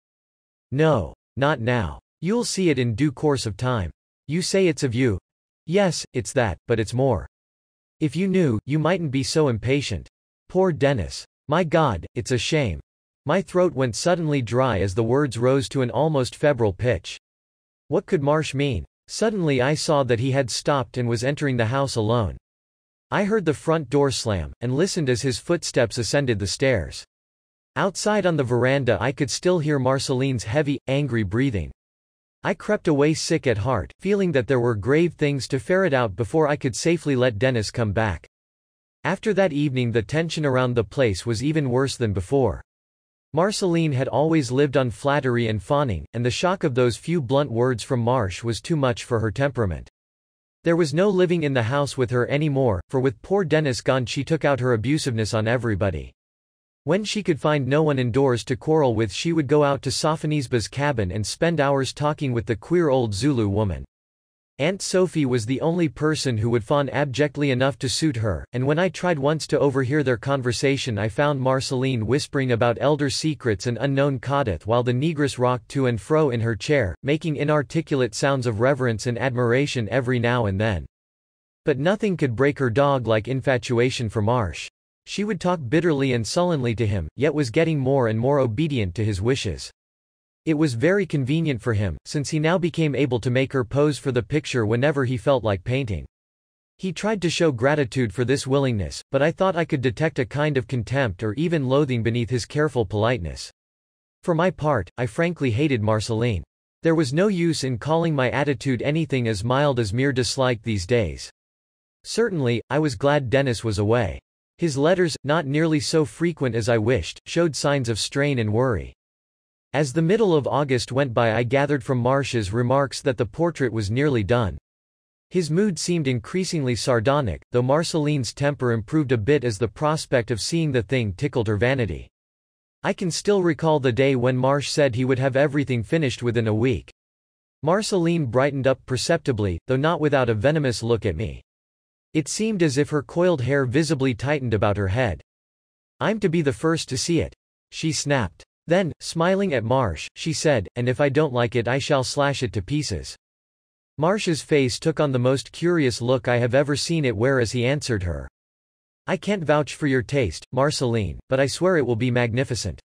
No, not now. You'll see it in due course of time. You say it's of you. Yes, it's that, but it's more. If you knew, you mightn't be so impatient. Poor Dennis. My God, it's a shame. My throat went suddenly dry as the words rose to an almost febrile pitch. What could Marsh mean? Suddenly I saw that he had stopped and was entering the house alone. I heard the front door slam, and listened as his footsteps ascended the stairs. Outside on the veranda I could still hear Marceline's heavy, angry breathing. I crept away sick at heart, feeling that there were grave things to ferret out before I could safely let Dennis come back. After that evening the tension around the place was even worse than before. Marceline had always lived on flattery and fawning, and the shock of those few blunt words from Marsh was too much for her temperament. There was no living in the house with her anymore, for with poor Dennis gone she took out her abusiveness on everybody. When she could find no one indoors to quarrel with she would go out to Sophonisba's cabin and spend hours talking with the queer old Zulu woman. Aunt Sophie was the only person who would fawn abjectly enough to suit her, and when I tried once to overhear their conversation I found Marceline whispering about elder secrets and unknown Kadith while the negress rocked to and fro in her chair, making inarticulate sounds of reverence and admiration every now and then. But nothing could break her dog-like infatuation for Marsh. She would talk bitterly and sullenly to him, yet was getting more and more obedient to his wishes. It was very convenient for him, since he now became able to make her pose for the picture whenever he felt like painting. He tried to show gratitude for this willingness, but I thought I could detect a kind of contempt or even loathing beneath his careful politeness. For my part, I frankly hated Marceline. There was no use in calling my attitude anything as mild as mere dislike these days. Certainly, I was glad Dennis was away. His letters, not nearly so frequent as I wished, showed signs of strain and worry. As the middle of August went by I gathered from Marsh's remarks that the portrait was nearly done. His mood seemed increasingly sardonic, though Marceline's temper improved a bit as the prospect of seeing the thing tickled her vanity. I can still recall the day when Marsh said he would have everything finished within a week. Marceline brightened up perceptibly, though not without a venomous look at me. It seemed as if her coiled hair visibly tightened about her head. I'm to be the first to see it, she snapped. Then, smiling at Marsh, she said, and if I don't like it I shall slash it to pieces. Marsh's face took on the most curious look I have ever seen it wear as he answered her. I can't vouch for your taste, Marceline, but I swear it will be magnificent.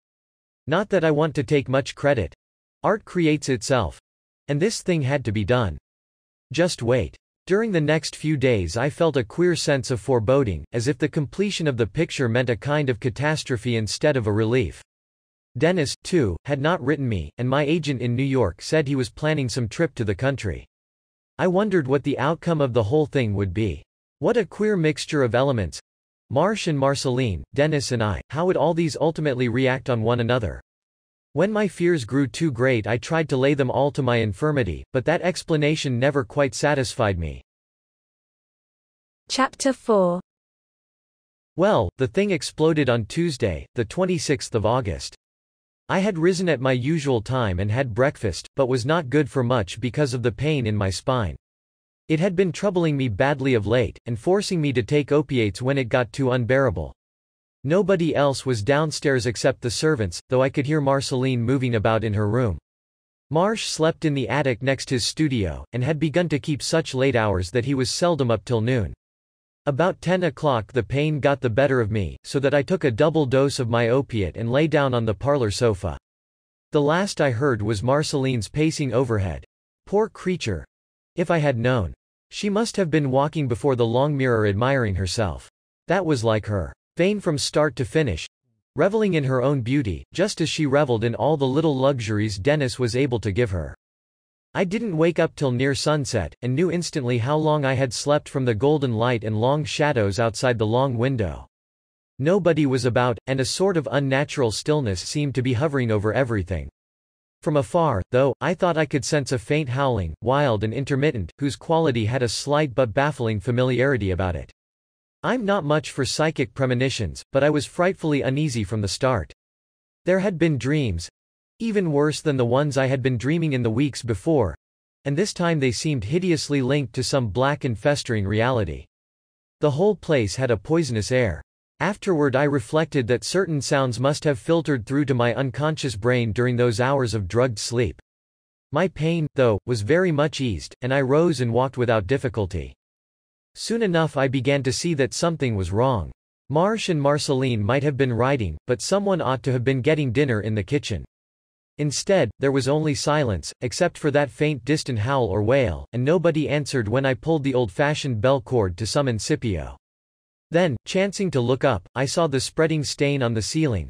Not that I want to take much credit. Art creates itself. And this thing had to be done. Just wait. During the next few days I felt a queer sense of foreboding, as if the completion of the picture meant a kind of catastrophe instead of a relief. Dennis, too, had not written me, and my agent in New York said he was planning some trip to the country. I wondered what the outcome of the whole thing would be. What a queer mixture of elements. Marsh and Marceline, Dennis and I, how would all these ultimately react on one another? When my fears grew too great I tried to lay them all to my infirmity, but that explanation never quite satisfied me. Chapter 4. Well, the thing exploded on Tuesday, the 26th of August. I had risen at my usual time and had breakfast, but was not good for much because of the pain in my spine. It had been troubling me badly of late, and forcing me to take opiates when it got too unbearable. Nobody else was downstairs except the servants, though I could hear Marceline moving about in her room. Marsh slept in the attic next his studio, and had begun to keep such late hours that he was seldom up till noon. About 10 o'clock the pain got the better of me, so that I took a double dose of my opiate and lay down on the parlor sofa. The last I heard was Marceline's pacing overhead. Poor creature. If I had known. She must have been walking before the long mirror admiring herself. That was like her. Vain from start to finish, reveling in her own beauty, just as she reveled in all the little luxuries Dennis was able to give her. I didn't wake up till near sunset, and knew instantly how long I had slept from the golden light and long shadows outside the long window. Nobody was about, and a sort of unnatural stillness seemed to be hovering over everything. From afar, though, I thought I could sense a faint howling, wild and intermittent, whose quality had a slight but baffling familiarity about it. I'm not much for psychic premonitions, but I was frightfully uneasy from the start. There had been dreams, even worse than the ones I had been dreaming in the weeks before, and this time they seemed hideously linked to some black and festering reality. The whole place had a poisonous air. Afterward I reflected that certain sounds must have filtered through to my unconscious brain during those hours of drugged sleep. My pain, though, was very much eased, and I rose and walked without difficulty. Soon enough I began to see that something was wrong. Marsh and Marceline might have been riding, but someone ought to have been getting dinner in the kitchen. Instead, there was only silence, except for that faint distant howl or wail, and nobody answered when I pulled the old-fashioned bell cord to summon Scipio. Then, chancing to look up, I saw the spreading stain on the ceiling.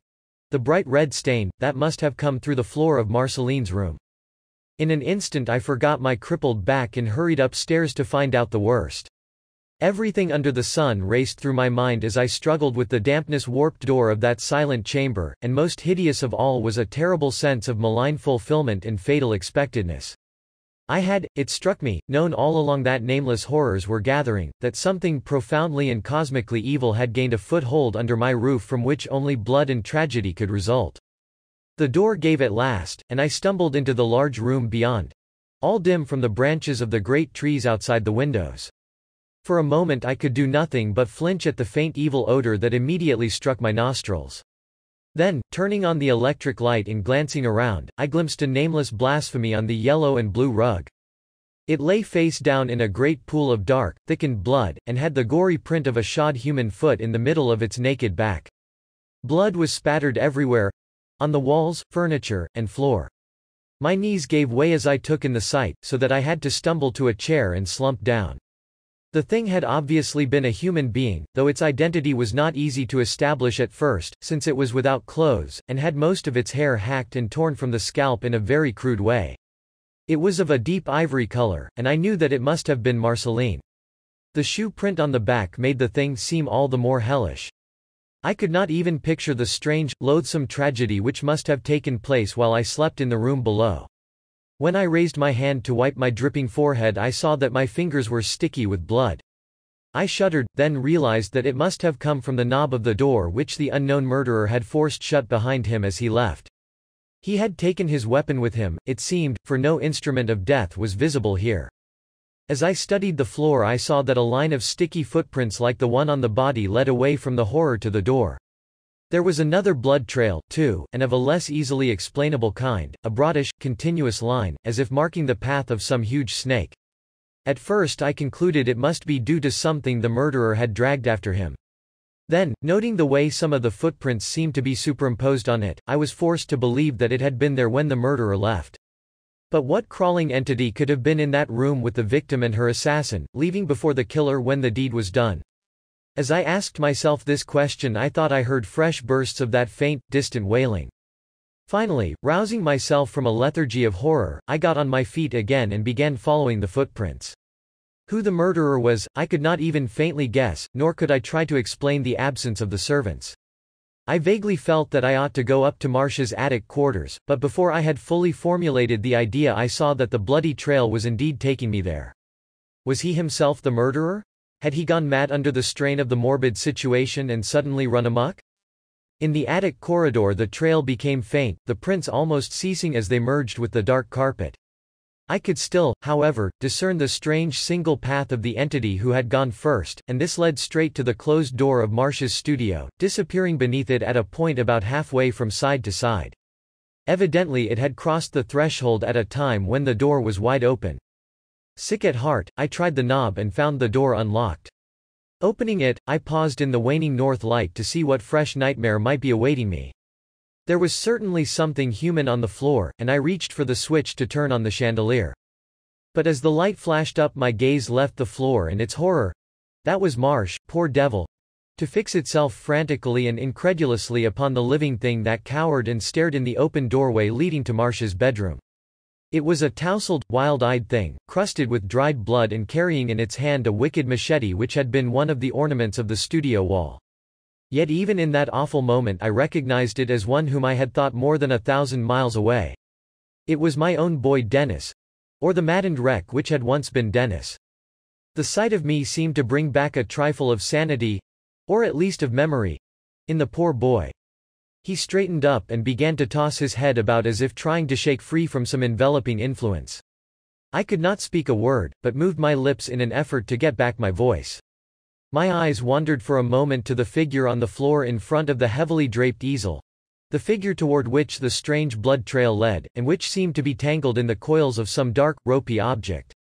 The bright red stain, that must have come through the floor of Marceline's room. In an instant I forgot my crippled back and hurried upstairs to find out the worst. Everything under the sun raced through my mind as I struggled with the dampness-warped door of that silent chamber, and most hideous of all was a terrible sense of malign fulfillment and fatal expectedness. I had, it struck me, known all along that nameless horrors were gathering, that something profoundly and cosmically evil had gained a foothold under my roof from which only blood and tragedy could result. The door gave at last, and I stumbled into the large room beyond, all dim from the branches of the great trees outside the windows. For a moment I could do nothing but flinch at the faint evil odor that immediately struck my nostrils. Then, turning on the electric light and glancing around, I glimpsed a nameless blasphemy on the yellow and blue rug. It lay face down in a great pool of dark, thickened blood, and had the gory print of a shod human foot in the middle of its naked back. Blood was spattered everywhere, on the walls, furniture, and floor. My knees gave way as I took in the sight, so that I had to stumble to a chair and slump down. The thing had obviously been a human being, though its identity was not easy to establish at first, since it was without clothes, and had most of its hair hacked and torn from the scalp in a very crude way. It was of a deep ivory color, and I knew that it must have been Marceline. The shoe print on the back made the thing seem all the more hellish. I could not even picture the strange, loathsome tragedy which must have taken place while I slept in the room below. When I raised my hand to wipe my dripping forehead I saw that my fingers were sticky with blood. I shuddered, then realized that it must have come from the knob of the door which the unknown murderer had forced shut behind him as he left. He had taken his weapon with him, it seemed, for no instrument of death was visible here. As I studied the floor I saw that a line of sticky footprints like the one on the body led away from the horror to the door. There was another blood trail, too, and of a less easily explainable kind, a broadish, continuous line, as if marking the path of some huge snake. At first I concluded it must be due to something the murderer had dragged after him. Then, noting the way some of the footprints seemed to be superimposed on it, I was forced to believe that it had been there when the murderer left. But what crawling entity could have been in that room with the victim and her assassin, leaving before the killer when the deed was done? As I asked myself this question I thought I heard fresh bursts of that faint, distant wailing. Finally, rousing myself from a lethargy of horror, I got on my feet again and began following the footprints. Who the murderer was, I could not even faintly guess, nor could I try to explain the absence of the servants. I vaguely felt that I ought to go up to Marsh's attic quarters, but before I had fully formulated the idea I saw that the bloody trail was indeed taking me there. Was he himself the murderer? Had he gone mad under the strain of the morbid situation and suddenly run amok? In the attic corridor the trail became faint, the prints almost ceasing as they merged with the dark carpet. I could still, however, discern the strange single path of the entity who had gone first, and this led straight to the closed door of Marsh's studio, disappearing beneath it at a point about halfway from side to side. Evidently it had crossed the threshold at a time when the door was wide open. Sick at heart, I tried the knob and found the door unlocked. Opening it, I paused in the waning north light to see what fresh nightmare might be awaiting me. There was certainly something human on the floor, and I reached for the switch to turn on the chandelier. But as the light flashed up, my gaze left the floor and its horror. That was Marsh, poor devil, to fix itself frantically and incredulously upon the living thing that cowered and stared in the open doorway leading to Marsh's bedroom. It was a tousled, wild-eyed thing, crusted with dried blood and carrying in its hand a wicked machete which had been one of the ornaments of the studio wall. Yet even in that awful moment I recognized it as one whom I had thought more than 1,000 miles away. It was my own boy Dennis. Or the maddened wreck which had once been Dennis. The sight of me seemed to bring back a trifle of sanity, or at least of memory, in the poor boy. He straightened up and began to toss his head about as if trying to shake free from some enveloping influence. I could not speak a word, but moved my lips in an effort to get back my voice. My eyes wandered for a moment to the figure on the floor in front of the heavily draped easel, the figure toward which the strange blood trail led, and which seemed to be tangled in the coils of some dark, ropey object.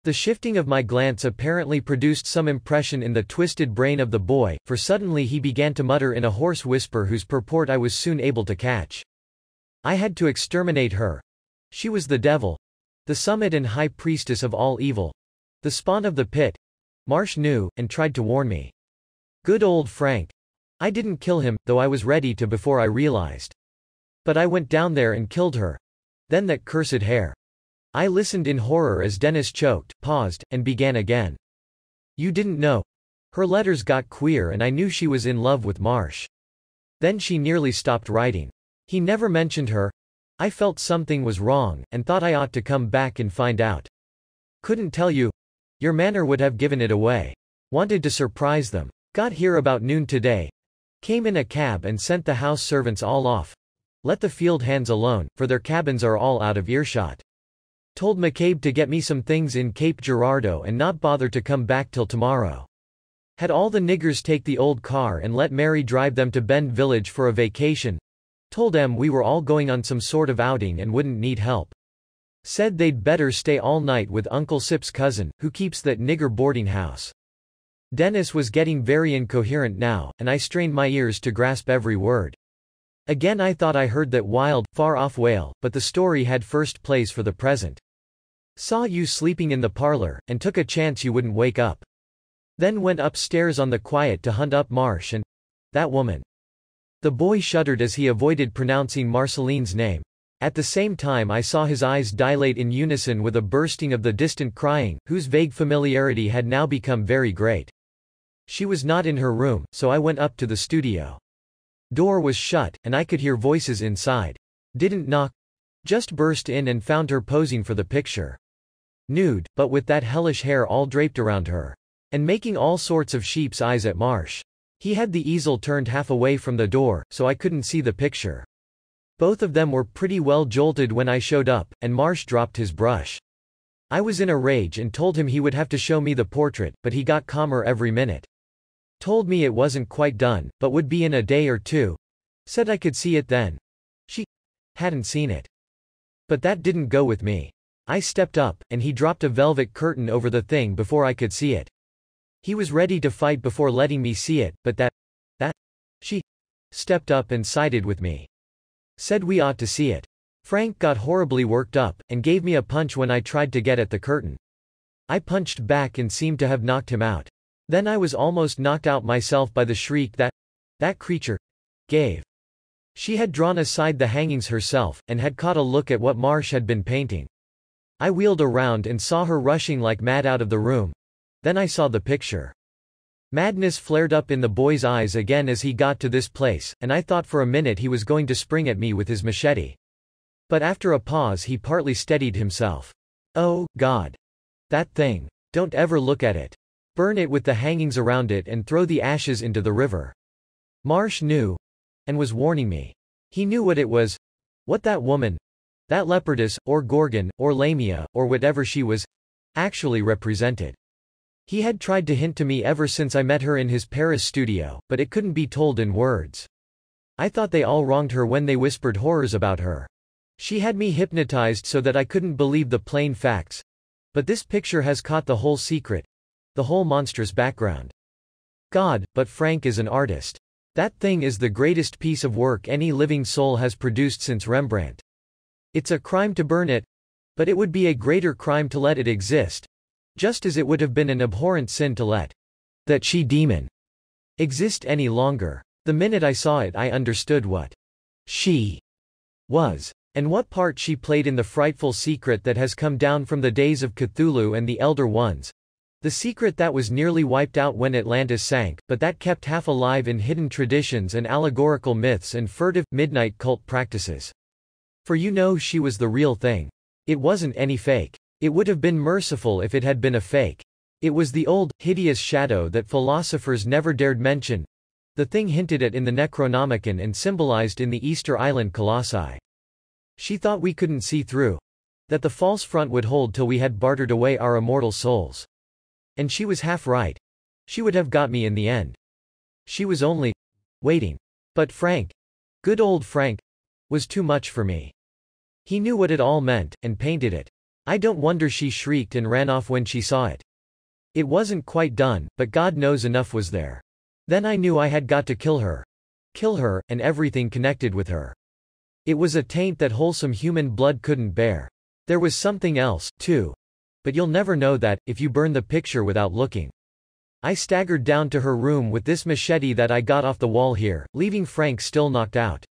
The shifting of my glance apparently produced some impression in the twisted brain of the boy, for suddenly he began to mutter in a hoarse whisper whose purport I was soon able to catch. I had to exterminate her. She was the devil, the summit and high priestess of all evil, the spawn of the pit. Marsh knew, and tried to warn me. Good old Frank. I didn't kill him, though I was ready to before I realized. But I went down there and killed her. Then that cursed hair. I listened in horror as Dennis choked, paused, and began again. You didn't know. Her letters got queer and I knew she was in love with Marsh. Then she nearly stopped writing. He never mentioned her. I felt something was wrong, and thought I ought to come back and find out. Couldn't tell you. Your manner would have given it away. Wanted to surprise them. Got here about noon today. Came in a cab and sent the house servants all off. Let the field hands alone, for their cabins are all out of earshot. Told McCabe to get me some things in Cape Girardeau and not bother to come back till tomorrow. Had all the niggers take the old car and let Mary drive them to Bend Village for a vacation. Told them we were all going on some sort of outing and wouldn't need help. Said they'd better stay all night with Uncle Sip's cousin, who keeps that nigger boarding house. Dennis was getting very incoherent now, and I strained my ears to grasp every word. Again I thought I heard that wild, far-off wail, but the story had first place for the present. Saw you sleeping in the parlor, and took a chance you wouldn't wake up. Then went upstairs on the quiet to hunt up Marsh and that woman. The boy shuddered as he avoided pronouncing Marceline's name. At the same time I saw his eyes dilate in unison with a bursting of the distant crying, whose vague familiarity had now become very great. She was not in her room, so I went up to the studio. Door was shut, and I could hear voices inside. Didn't knock. Just burst in and found her posing for the picture. Nude, but with that hellish hair all draped around her. And making all sorts of sheep's eyes at Marsh. He had the easel turned half away from the door, so I couldn't see the picture. Both of them were pretty well jolted when I showed up, and Marsh dropped his brush. I was in a rage and told him he would have to show me the portrait, but he got calmer every minute. Told me it wasn't quite done, but would be in a day or two. Said I could see it then. She hadn't seen it. But that didn't go with me. I stepped up, and he dropped a velvet curtain over the thing before I could see it. He was ready to fight before letting me see it, but she stepped up and sided with me. Said we ought to see it. Frank got horribly worked up, and gave me a punch when I tried to get at the curtain. I punched back and seemed to have knocked him out. Then I was almost knocked out myself by the shriek that creature gave. She had drawn aside the hangings herself, and had caught a look at what Marsh had been painting. I wheeled around and saw her rushing like mad out of the room. Then I saw the picture. Madness flared up in the boy's eyes again as he got to this place, and I thought for a minute he was going to spring at me with his machete. But after a pause he partly steadied himself. Oh, God. That thing. Don't ever look at it. Burn it with the hangings around it and throw the ashes into the river. Marsh knew. And was warning me. He knew what it was. What that woman, that leopardess, or gorgon, or lamia, or whatever she was, actually represented. He had tried to hint to me ever since I met her in his Paris studio, but it couldn't be told in words. I thought they all wronged her when they whispered horrors about her. She had me hypnotized so that I couldn't believe the plain facts. But this picture has caught the whole secret. The whole monstrous background. God, but Frank is an artist. That thing is the greatest piece of work any living soul has produced since Rembrandt. It's a crime to burn it, but it would be a greater crime to let it exist, just as it would have been an abhorrent sin to let that she-demon exist any longer. The minute I saw it I understood what she was, and what part she played in the frightful secret that has come down from the days of Cthulhu and the Elder Ones. The secret that was nearly wiped out when Atlantis sank, but that kept half alive in hidden traditions and allegorical myths and furtive, midnight cult practices. For you know she was the real thing. It wasn't any fake. It would have been merciful if it had been a fake. It was the old, hideous shadow that philosophers never dared mention, the thing hinted at in the Necronomicon and symbolized in the Easter Island colossi. She thought we couldn't see through, that the false front would hold till we had bartered away our immortal souls. And she was half right. She would have got me in the end. She was only waiting. But Frank, good old Frank, was too much for me. He knew what it all meant, and painted it. I don't wonder she shrieked and ran off when she saw it. It wasn't quite done, but God knows enough was there. Then I knew I had got to kill her. Kill her, and everything connected with her. It was a taint that wholesome human blood couldn't bear. There was something else, too. But you'll never know that, if you burn the picture without looking. I staggered down to her room with this machete that I got off the wall here, leaving Frank still knocked out.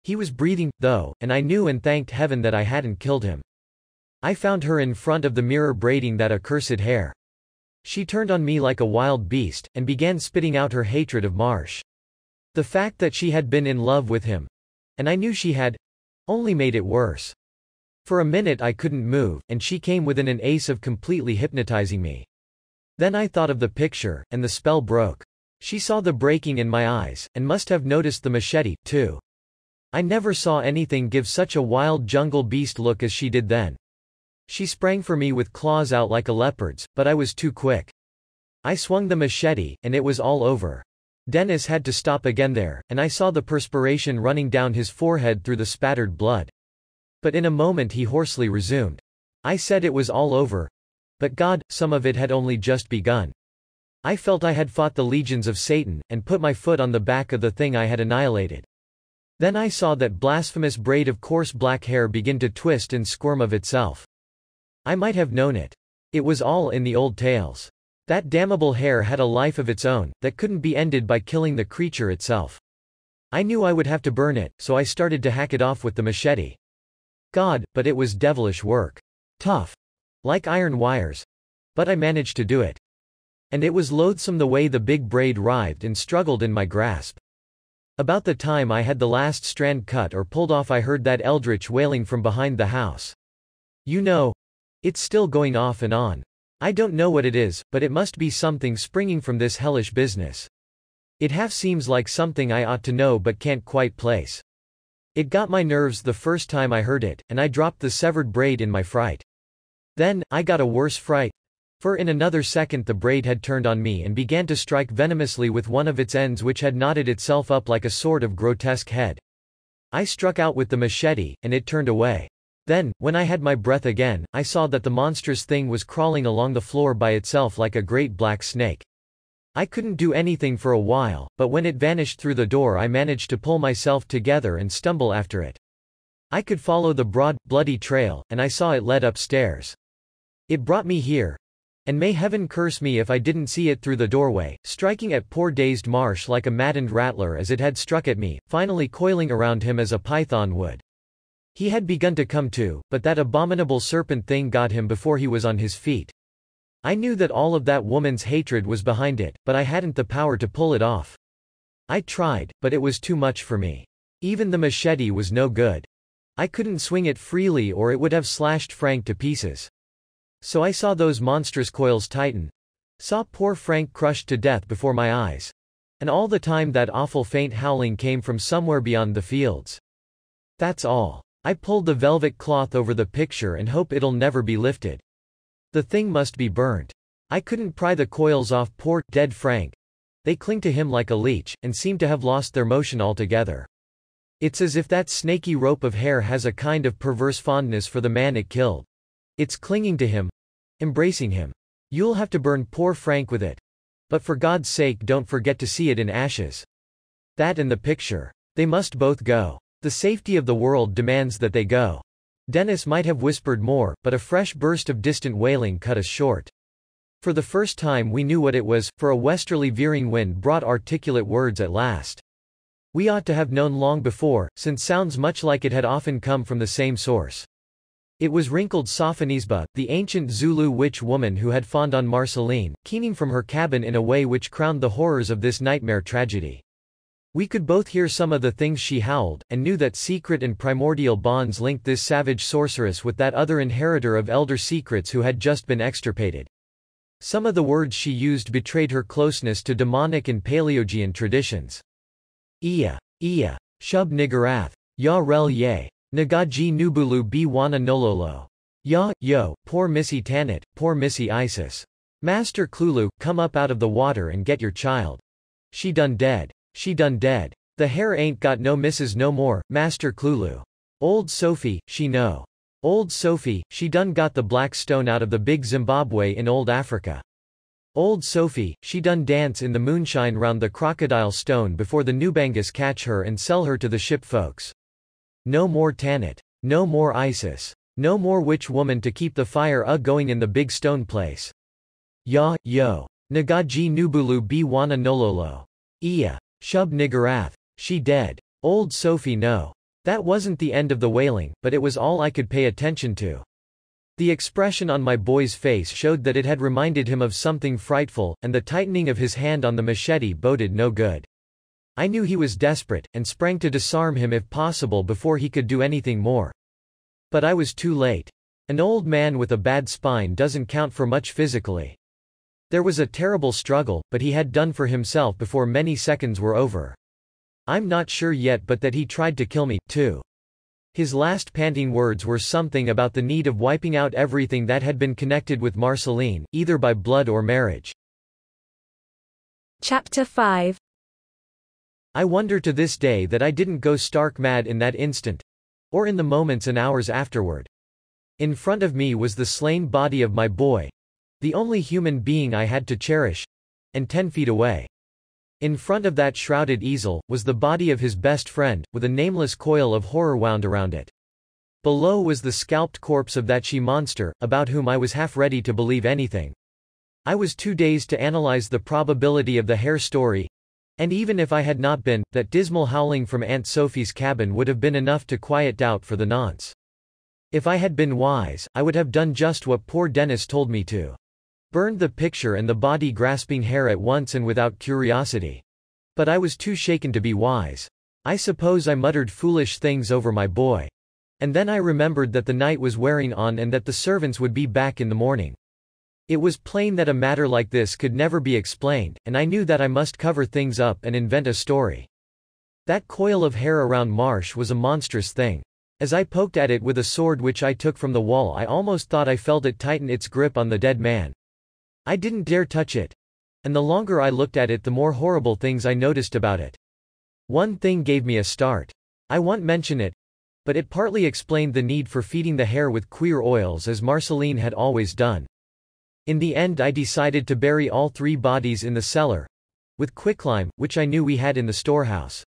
He was breathing, though, and I knew and thanked heaven that I hadn't killed him. I found her in front of the mirror braiding that accursed hair. She turned on me like a wild beast, and began spitting out her hatred of Marsh. The fact that she had been in love with him, and I knew she had, only made it worse. For a minute I couldn't move, and she came within an ace of completely hypnotizing me. Then I thought of the picture, and the spell broke. She saw the breaking in my eyes, and must have noticed the machete, too. I never saw anything give such a wild jungle beast look as she did then. She sprang for me with claws out like a leopard's, but I was too quick. I swung the machete, and it was all over. Dennis had to stop again there, and I saw the perspiration running down his forehead through the spattered blood. But in a moment he hoarsely resumed. I said it was all over. But God, some of it had only just begun. I felt I had fought the legions of Satan, and put my foot on the back of the thing I had annihilated. Then I saw that blasphemous braid of coarse black hair begin to twist and squirm of itself. I might have known it. It was all in the old tales. That damnable hair had a life of its own, that couldn't be ended by killing the creature itself. I knew I would have to burn it, so I started to hack it off with the machete. God, but it was devilish work. Tough. Like iron wires. But I managed to do it. And it was loathsome the way the big braid writhed and struggled in my grasp. About the time I had the last strand cut or pulled off I heard that eldritch wailing from behind the house. You know, it's still going off and on. I don't know what it is, but it must be something springing from this hellish business. It half seems like something I ought to know but can't quite place. It got my nerves the first time I heard it, and I dropped the severed braid in my fright. Then, I got a worse fright, for in another second the braid had turned on me and began to strike venomously with one of its ends which had knotted itself up like a sort of grotesque head. I struck out with the machete, and it turned away. Then, when I had my breath again, I saw that the monstrous thing was crawling along the floor by itself like a great black snake. I couldn't do anything for a while, but when it vanished through the door I managed to pull myself together and stumble after it. I could follow the broad, bloody trail, and I saw it led upstairs. It brought me here. And may heaven curse me if I didn't see it through the doorway, striking at poor dazed Marsh like a maddened rattler as it had struck at me, finally coiling around him as a python would. He had begun to come to, but that abominable serpent thing got him before he was on his feet. I knew that all of that woman's hatred was behind it, but I hadn't the power to pull it off. I tried, but it was too much for me. Even the machete was no good. I couldn't swing it freely or it would have slashed Frank to pieces. So I saw those monstrous coils tighten. Saw poor Frank crushed to death before my eyes. And all the time that awful faint howling came from somewhere beyond the fields. That's all. I pulled the velvet cloth over the picture and hope it'll never be lifted. The thing must be burnt. I couldn't pry the coils off poor, dead Frank. They cling to him like a leech, and seem to have lost their motion altogether. It's as if that snaky rope of hair has a kind of perverse fondness for the man it killed. It's clinging to him, embracing him. You'll have to burn poor Frank with it. But for God's sake don't forget to see it in ashes. That and the picture. They must both go. The safety of the world demands that they go." Dennis might have whispered more, but a fresh burst of distant wailing cut us short. For the first time we knew what it was, for a westerly veering wind brought articulate words at last. We ought to have known long before, since sounds much like it had often come from the same source. It was wrinkled Sophonisba, the ancient Zulu witch woman who had fawned on Marceline, keening from her cabin in a way which crowned the horrors of this nightmare tragedy. We could both hear some of the things she howled, and knew that secret and primordial bonds linked this savage sorceress with that other inheritor of elder secrets who had just been extirpated. Some of the words she used betrayed her closeness to demonic and Paleogean traditions. Iya, shub nigarath, ya rel ye, nagaji nubulu bi wana nololo. Ya, yo, poor Missy Tanit, poor Missy Isis. Master Klulu, come up out of the water and get your child. She done dead. She done dead. The hair ain't got no missus no more, Master Klulu. Old Sophie, she know. Old Sophie, she done got the black stone out of the big Zimbabwe in old Africa. Old Sophie, she done dance in the moonshine round the crocodile stone before the Nubangas catch her and sell her to the ship folks. No more Tanit. No more Isis. No more witch woman to keep the fire going in the big stone place. Ya, yo. Nagaji nubulu bi wana nololo. Iya. Shub nigarath. She dead. Old Sophie no. That wasn't the end of the wailing, but it was all I could pay attention to. The expression on my boy's face showed that it had reminded him of something frightful, and the tightening of his hand on the machete boded no good. I knew he was desperate, and sprang to disarm him if possible before he could do anything more. But I was too late. An old man with a bad spine doesn't count for much physically. There was a terrible struggle, but he had done for himself before many seconds were over. I'm not sure yet but that he tried to kill me, too. His last panting words were something about the need of wiping out everything that had been connected with Marceline, either by blood or marriage. Chapter 5. I wonder to this day that I didn't go stark mad in that instant. Or in the moments and hours afterward. In front of me was the slain body of my boy. The only human being I had to cherish. And 10 feet away. In front of that shrouded easel, was the body of his best friend, with a nameless coil of horror wound around it. Below was the scalped corpse of that she-monster, about whom I was half ready to believe anything. I was too dazed to analyze the probability of the hair story. And even if I had not been, that dismal howling from Aunt Sophie's cabin would have been enough to quiet doubt for the nonce. If I had been wise, I would have done just what poor Dennis told me to. Burned the picture and the body grasping hair at once and without curiosity. But I was too shaken to be wise. I suppose I muttered foolish things over my boy. And then I remembered that the night was wearing on and that the servants would be back in the morning. It was plain that a matter like this could never be explained, and I knew that I must cover things up and invent a story. That coil of hair around Marsh was a monstrous thing. As I poked at it with a sword which I took from the wall, I almost thought I felt it tighten its grip on the dead man. I didn't dare touch it. And the longer I looked at it, the more horrible things I noticed about it. One thing gave me a start. I won't mention it, but it partly explained the need for feeding the hair with queer oils as Marceline had always done. In the end I decided to bury all 3 bodies in the cellar, with quicklime, which I knew we had in the storehouse.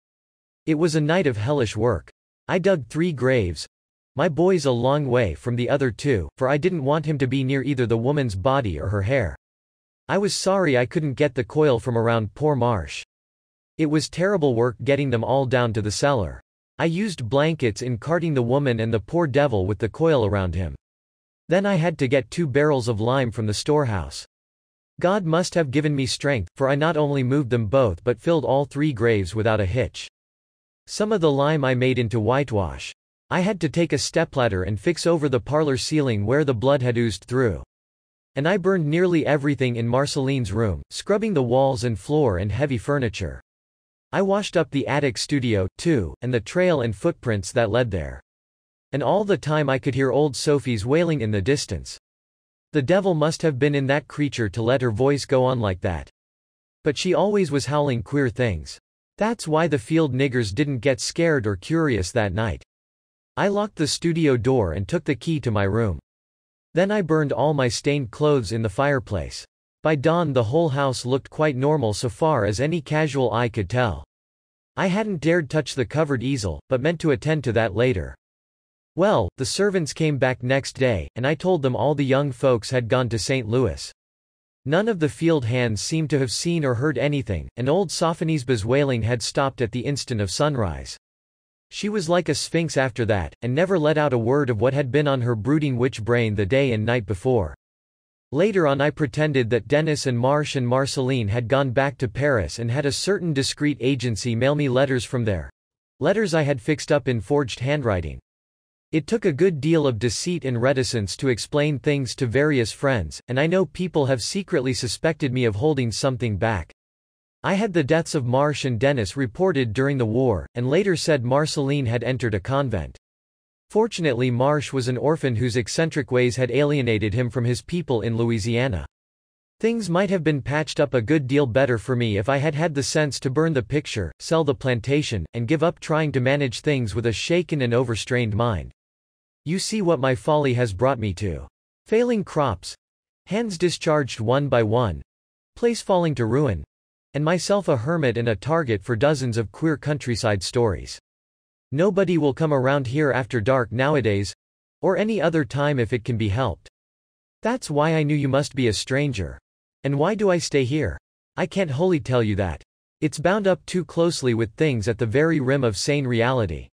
It was a night of hellish work. I dug 3 graves. My boy's a long way from the other 2, for I didn't want him to be near either the woman's body or her hair. I was sorry I couldn't get the coil from around poor Marsh. It was terrible work getting them all down to the cellar. I used blankets in carting the woman and the poor devil with the coil around him. Then I had to get 2 barrels of lime from the storehouse. God must have given me strength, for I not only moved them both but filled all 3 graves without a hitch. Some of the lime I made into whitewash. I had to take a stepladder and fix over the parlor ceiling where the blood had oozed through. And I burned nearly everything in Marceline's room, scrubbing the walls and floor and heavy furniture. I washed up the attic studio, too, and the trail and footprints that led there. And all the time I could hear old Sophie's wailing in the distance. The devil must have been in that creature to let her voice go on like that. But she always was howling queer things. That's why the field niggers didn't get scared or curious that night. I locked the studio door and took the key to my room. Then I burned all my stained clothes in the fireplace. By dawn the whole house looked quite normal so far as any casual eye could tell. I hadn't dared touch the covered easel, but meant to attend to that later. Well, the servants came back next day, and I told them all the young folks had gone to St. Louis. None of the field hands seemed to have seen or heard anything, and old Sophonisba's wailing had stopped at the instant of sunrise. She was like a sphinx after that, and never let out a word of what had been on her brooding witch brain the day and night before. Later on I pretended that Dennis and Marsh and Marceline had gone back to Paris and had a certain discreet agency mail me letters from there. Letters I had fixed up in forged handwriting. It took a good deal of deceit and reticence to explain things to various friends, and I know people have secretly suspected me of holding something back. I had the deaths of Marsh and Dennis reported during the war, and later said Marceline had entered a convent. Fortunately, Marsh was an orphan whose eccentric ways had alienated him from his people in Louisiana. Things might have been patched up a good deal better for me if I had had the sense to burn the picture, sell the plantation, and give up trying to manage things with a shaken and overstrained mind. You see what my folly has brought me to. Failing crops, hands discharged one by one, place falling to ruin, and myself a hermit and a target for dozens of queer countryside stories. Nobody will come around here after dark nowadays, or any other time if it can be helped. That's why I knew you must be a stranger. And why do I stay here? I can't wholly tell you that. It's bound up too closely with things at the very rim of sane reality.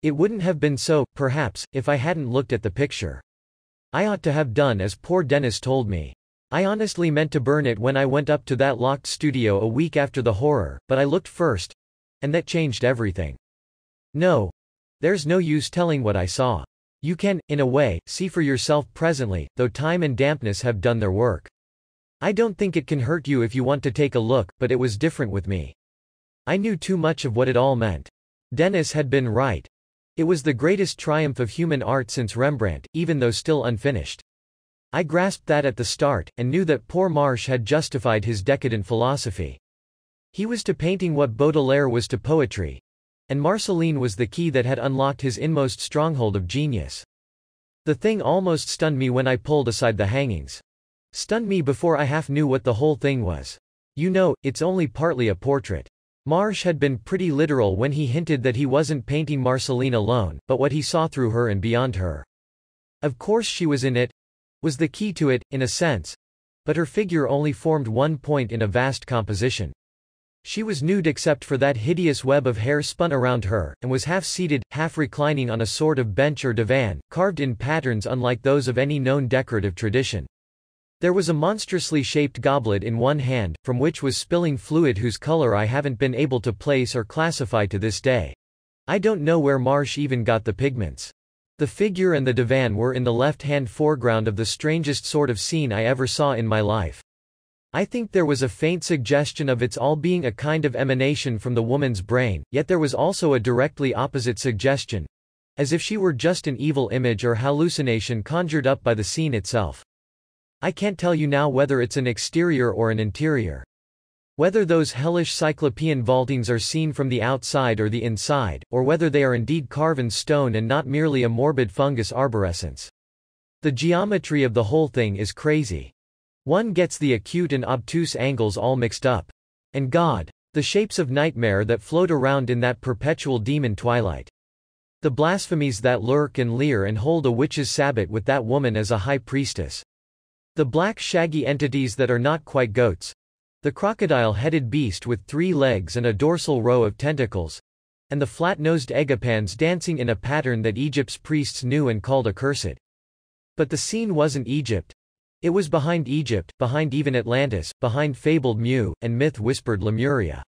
It wouldn't have been so, perhaps, if I hadn't looked at the picture. I ought to have done as poor Dennis told me. I honestly meant to burn it when I went up to that locked studio a week after the horror, but I looked first. And that changed everything. No. There's no use telling what I saw. You can, in a way, see for yourself presently, though time and dampness have done their work. I don't think it can hurt you if you want to take a look, but it was different with me. I knew too much of what it all meant. Dennis had been right. It was the greatest triumph of human art since Rembrandt, even though still unfinished. I grasped that at the start, and knew that poor Marsh had justified his decadent philosophy. He was to painting what Baudelaire was to poetry. And Marceline was the key that had unlocked his inmost stronghold of genius. The thing almost stunned me when I pulled aside the hangings. Stunned me before I half knew what the whole thing was. You know, it's only partly a portrait. Marsh had been pretty literal when he hinted that he wasn't painting Marceline alone, but what he saw through her and beyond her. Of course she was in it, was the key to it, in a sense. But her figure only formed one point in a vast composition. She was nude except for that hideous web of hair spun around her, and was half-seated, half-reclining on a sort of bench or divan, carved in patterns unlike those of any known decorative tradition. There was a monstrously shaped goblet in one hand, from which was spilling fluid whose color I haven't been able to place or classify to this day. I don't know where Marsh even got the pigments. The figure and the divan were in the left-hand foreground of the strangest sort of scene I ever saw in my life. I think there was a faint suggestion of its all being a kind of emanation from the woman's brain, yet there was also a directly opposite suggestion, as if she were just an evil image or hallucination conjured up by the scene itself. I can't tell you now whether it's an exterior or an interior. Whether those hellish cyclopean vaultings are seen from the outside or the inside, or whether they are indeed carven stone and not merely a morbid fungus arborescence. The geometry of the whole thing is crazy. One gets the acute and obtuse angles all mixed up. And God, the shapes of nightmare that float around in that perpetual demon twilight. The blasphemies that lurk and leer and hold a witch's sabbat with that woman as a high priestess. The black shaggy entities that are not quite goats. The crocodile-headed beast with 3 legs and a dorsal row of tentacles. And the flat-nosed Egipans dancing in a pattern that Egypt's priests knew and called accursed. But the scene wasn't Egypt. It was behind Egypt, behind even Atlantis, behind fabled Mu, and myth-whispered Lemuria.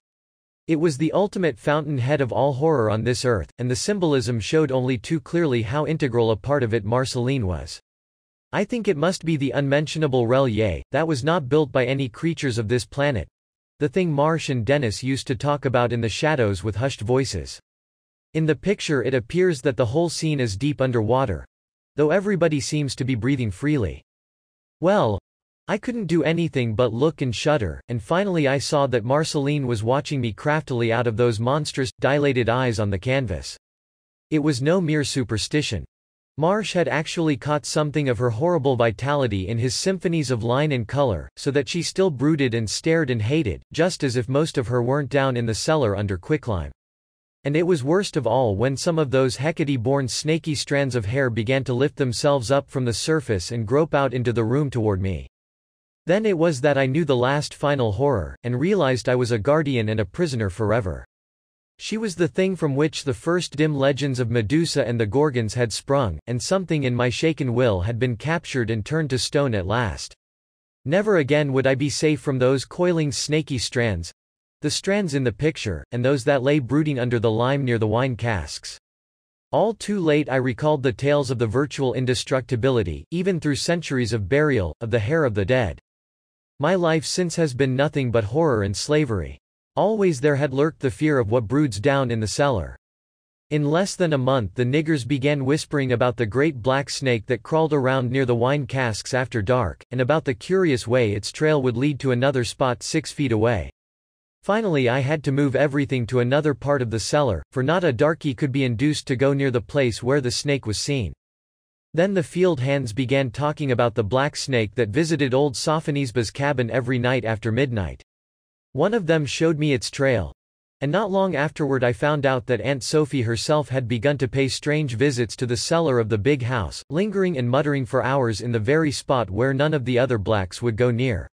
It was the ultimate fountainhead of all horror on this earth, and the symbolism showed only too clearly how integral a part of it Marceline was. I think it must be the unmentionable relief that was not built by any creatures of this planet. The thing Marsh and Dennis used to talk about in the shadows with hushed voices. In the picture it appears that the whole scene is deep underwater, though everybody seems to be breathing freely. Well, I couldn't do anything but look and shudder, and finally I saw that Marceline was watching me craftily out of those monstrous, dilated eyes on the canvas. It was no mere superstition. Marsh had actually caught something of her horrible vitality in his symphonies of line and color, so that she still brooded and stared and hated, just as if most of her weren't down in the cellar under quicklime. And it was worst of all when some of those Hecate-born snaky strands of hair began to lift themselves up from the surface and grope out into the room toward me. Then it was that I knew the last final horror, and realized I was a guardian and a prisoner forever. She was the thing from which the first dim legends of Medusa and the Gorgons had sprung, and something in my shaken will had been captured and turned to stone at last. Never again would I be safe from those coiling snaky strands, the strands in the picture, and those that lay brooding under the lime near the wine casks. All too late I recalled the tales of the virtual indestructibility, even through centuries of burial, of the hair of the dead. My life since has been nothing but horror and slavery. Always there had lurked the fear of what broods down in the cellar. In less than a month the niggers began whispering about the great black snake that crawled around near the wine casks after dark, and about the curious way its trail would lead to another spot 6 feet away. Finally I had to move everything to another part of the cellar, for not a darky could be induced to go near the place where the snake was seen. Then the field hands began talking about the black snake that visited old Sophonisba's cabin every night after midnight. One of them showed me its trail. And not long afterward I found out that Aunt Sophie herself had begun to pay strange visits to the cellar of the big house, lingering and muttering for hours in the very spot where none of the other blacks would go near.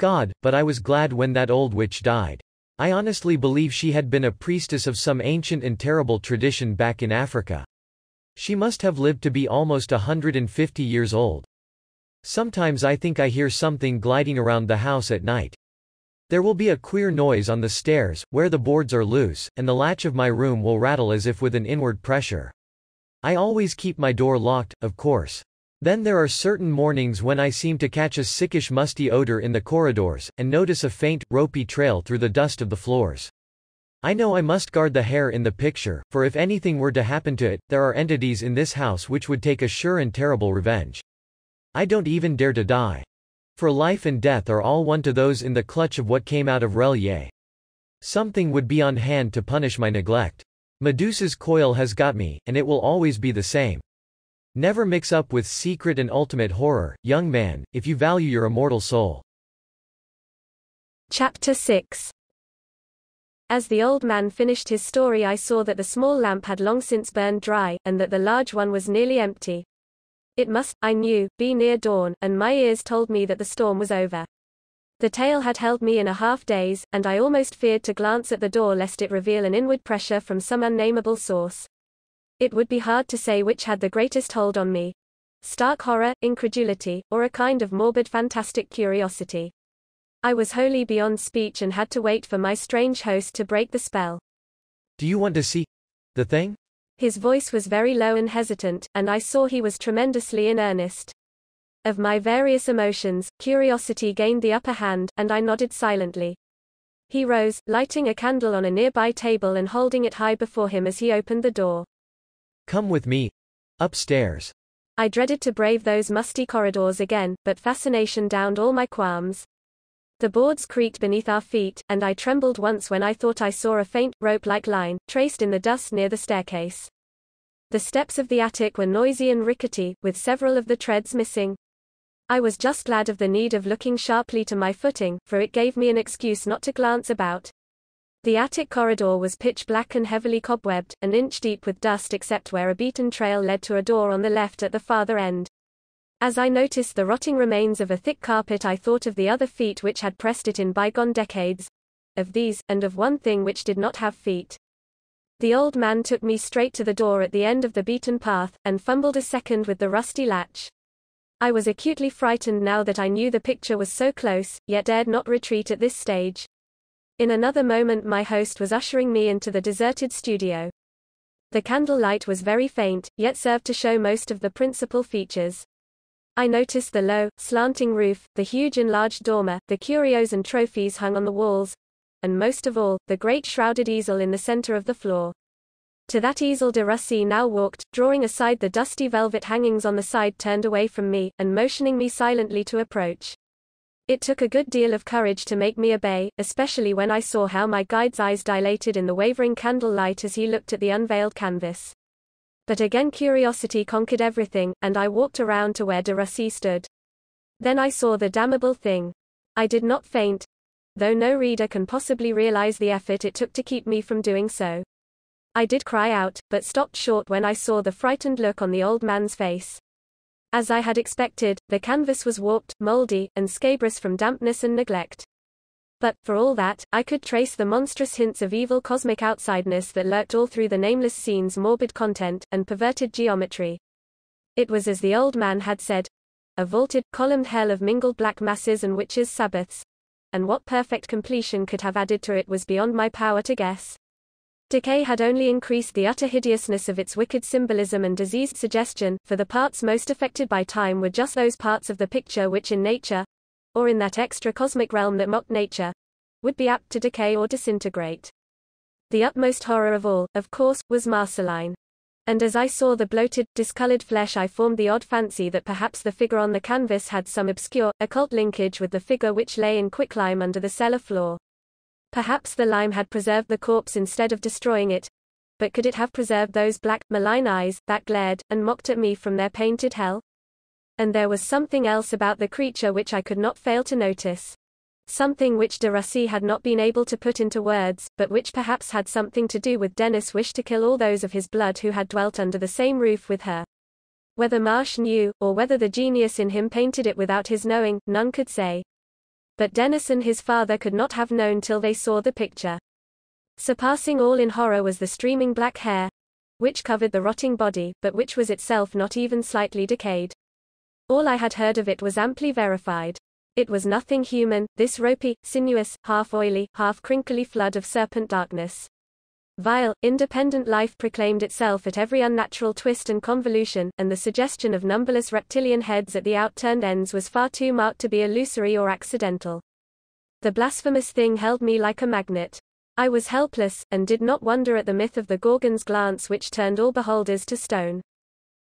God, but I was glad when that old witch died. I honestly believe she had been a priestess of some ancient and terrible tradition back in Africa. She must have lived to be almost 150 years old. Sometimes I think I hear something gliding around the house at night. There will be a queer noise on the stairs, where the boards are loose, and the latch of my room will rattle as if with an inward pressure. I always keep my door locked, of course. Then there are certain mornings when I seem to catch a sickish musty odor in the corridors, and notice a faint, ropey trail through the dust of the floors. I know I must guard the hair in the picture, for if anything were to happen to it, there are entities in this house which would take a sure and terrible revenge. I don't even dare to die. For life and death are all one to those in the clutch of what came out of Relier. Something would be on hand to punish my neglect. Medusa's coil has got me, and it will always be the same. Never mix up with secret and ultimate horror, young man, if you value your immortal soul. Chapter 6. As the old man finished his story I saw that the small lamp had long since burned dry, and that the large one was nearly empty. It must, I knew, be near dawn, and my ears told me that the storm was over. The tale had held me in a half-daze, and I almost feared to glance at the door lest it reveal an inward pressure from some unnameable source. It would be hard to say which had the greatest hold on me. Stark horror, incredulity, or a kind of morbid fantastic curiosity. I was wholly beyond speech and had to wait for my strange host to break the spell. Do you want to see the thing? His voice was very low and hesitant, and I saw he was tremendously in earnest. Of my various emotions, curiosity gained the upper hand, and I nodded silently. He rose, lighting a candle on a nearby table and holding it high before him as he opened the door. Come with me. Upstairs. I dreaded to brave those musty corridors again, but fascination downed all my qualms. The boards creaked beneath our feet, and I trembled once when I thought I saw a faint, rope-like line, traced in the dust near the staircase. The steps of the attic were noisy and rickety, with several of the treads missing. I was just glad of the need of looking sharply to my footing, for it gave me an excuse not to glance about. The attic corridor was pitch black and heavily cobwebbed, an inch deep with dust except where a beaten trail led to a door on the left at the farther end. As I noticed the rotting remains of a thick carpet I thought of the other feet which had pressed it in bygone decades. Of these, and of one thing which did not have feet. The old man took me straight to the door at the end of the beaten path, and fumbled a second with the rusty latch. I was acutely frightened now that I knew the picture was so close, yet dared not retreat at this stage. In another moment my host was ushering me into the deserted studio. The candlelight was very faint, yet served to show most of the principal features. I noticed the low, slanting roof, the huge enlarged dormer, the curios and trophies hung on the walls, and most of all, the great shrouded easel in the center of the floor. To that easel de Russie now walked, drawing aside the dusty velvet hangings on the side turned away from me, and motioning me silently to approach. It took a good deal of courage to make me obey, especially when I saw how my guide's eyes dilated in the wavering candle light as he looked at the unveiled canvas. But again curiosity conquered everything, and I walked around to where de Russie stood. Then I saw the damnable thing. I did not faint, though no reader can possibly realize the effort it took to keep me from doing so. I did cry out, but stopped short when I saw the frightened look on the old man's face. As I had expected, the canvas was warped, moldy, and scabrous from dampness and neglect. But, for all that, I could trace the monstrous hints of evil cosmic outsideness that lurked all through the nameless scene's morbid content, and perverted geometry. It was as the old man had said, a vaulted, columned hell of mingled black masses and witches' sabbaths, and what perfect completion could have added to it was beyond my power to guess. Decay had only increased the utter hideousness of its wicked symbolism and diseased suggestion, for the parts most affected by time were just those parts of the picture which in nature, or in that extra-cosmic realm that mocked nature, would be apt to decay or disintegrate. The utmost horror of all, of course, was Marceline. And as I saw the bloated, discolored flesh I formed the odd fancy that perhaps the figure on the canvas had some obscure, occult linkage with the figure which lay in quicklime under the cellar floor. Perhaps the lime had preserved the corpse instead of destroying it, but could it have preserved those black, malign eyes, that glared, and mocked at me from their painted hell? And there was something else about the creature which I could not fail to notice. Something which de Russie had not been able to put into words, but which perhaps had something to do with Dennis' wish to kill all those of his blood who had dwelt under the same roof with her. Whether Marsh knew, or whether the genius in him painted it without his knowing, none could say. But Dennis and his father could not have known till they saw the picture. Surpassing all in horror was the streaming black hair, which covered the rotting body, but which was itself not even slightly decayed. All I had heard of it was amply verified. It was nothing human, this ropey, sinuous, half-oily, half-crinkly flood of serpent darkness. Vile, independent life proclaimed itself at every unnatural twist and convolution, and the suggestion of numberless reptilian heads at the outturned ends was far too marked to be illusory or accidental. The blasphemous thing held me like a magnet. I was helpless, and did not wonder at the myth of the Gorgon's glance which turned all beholders to stone.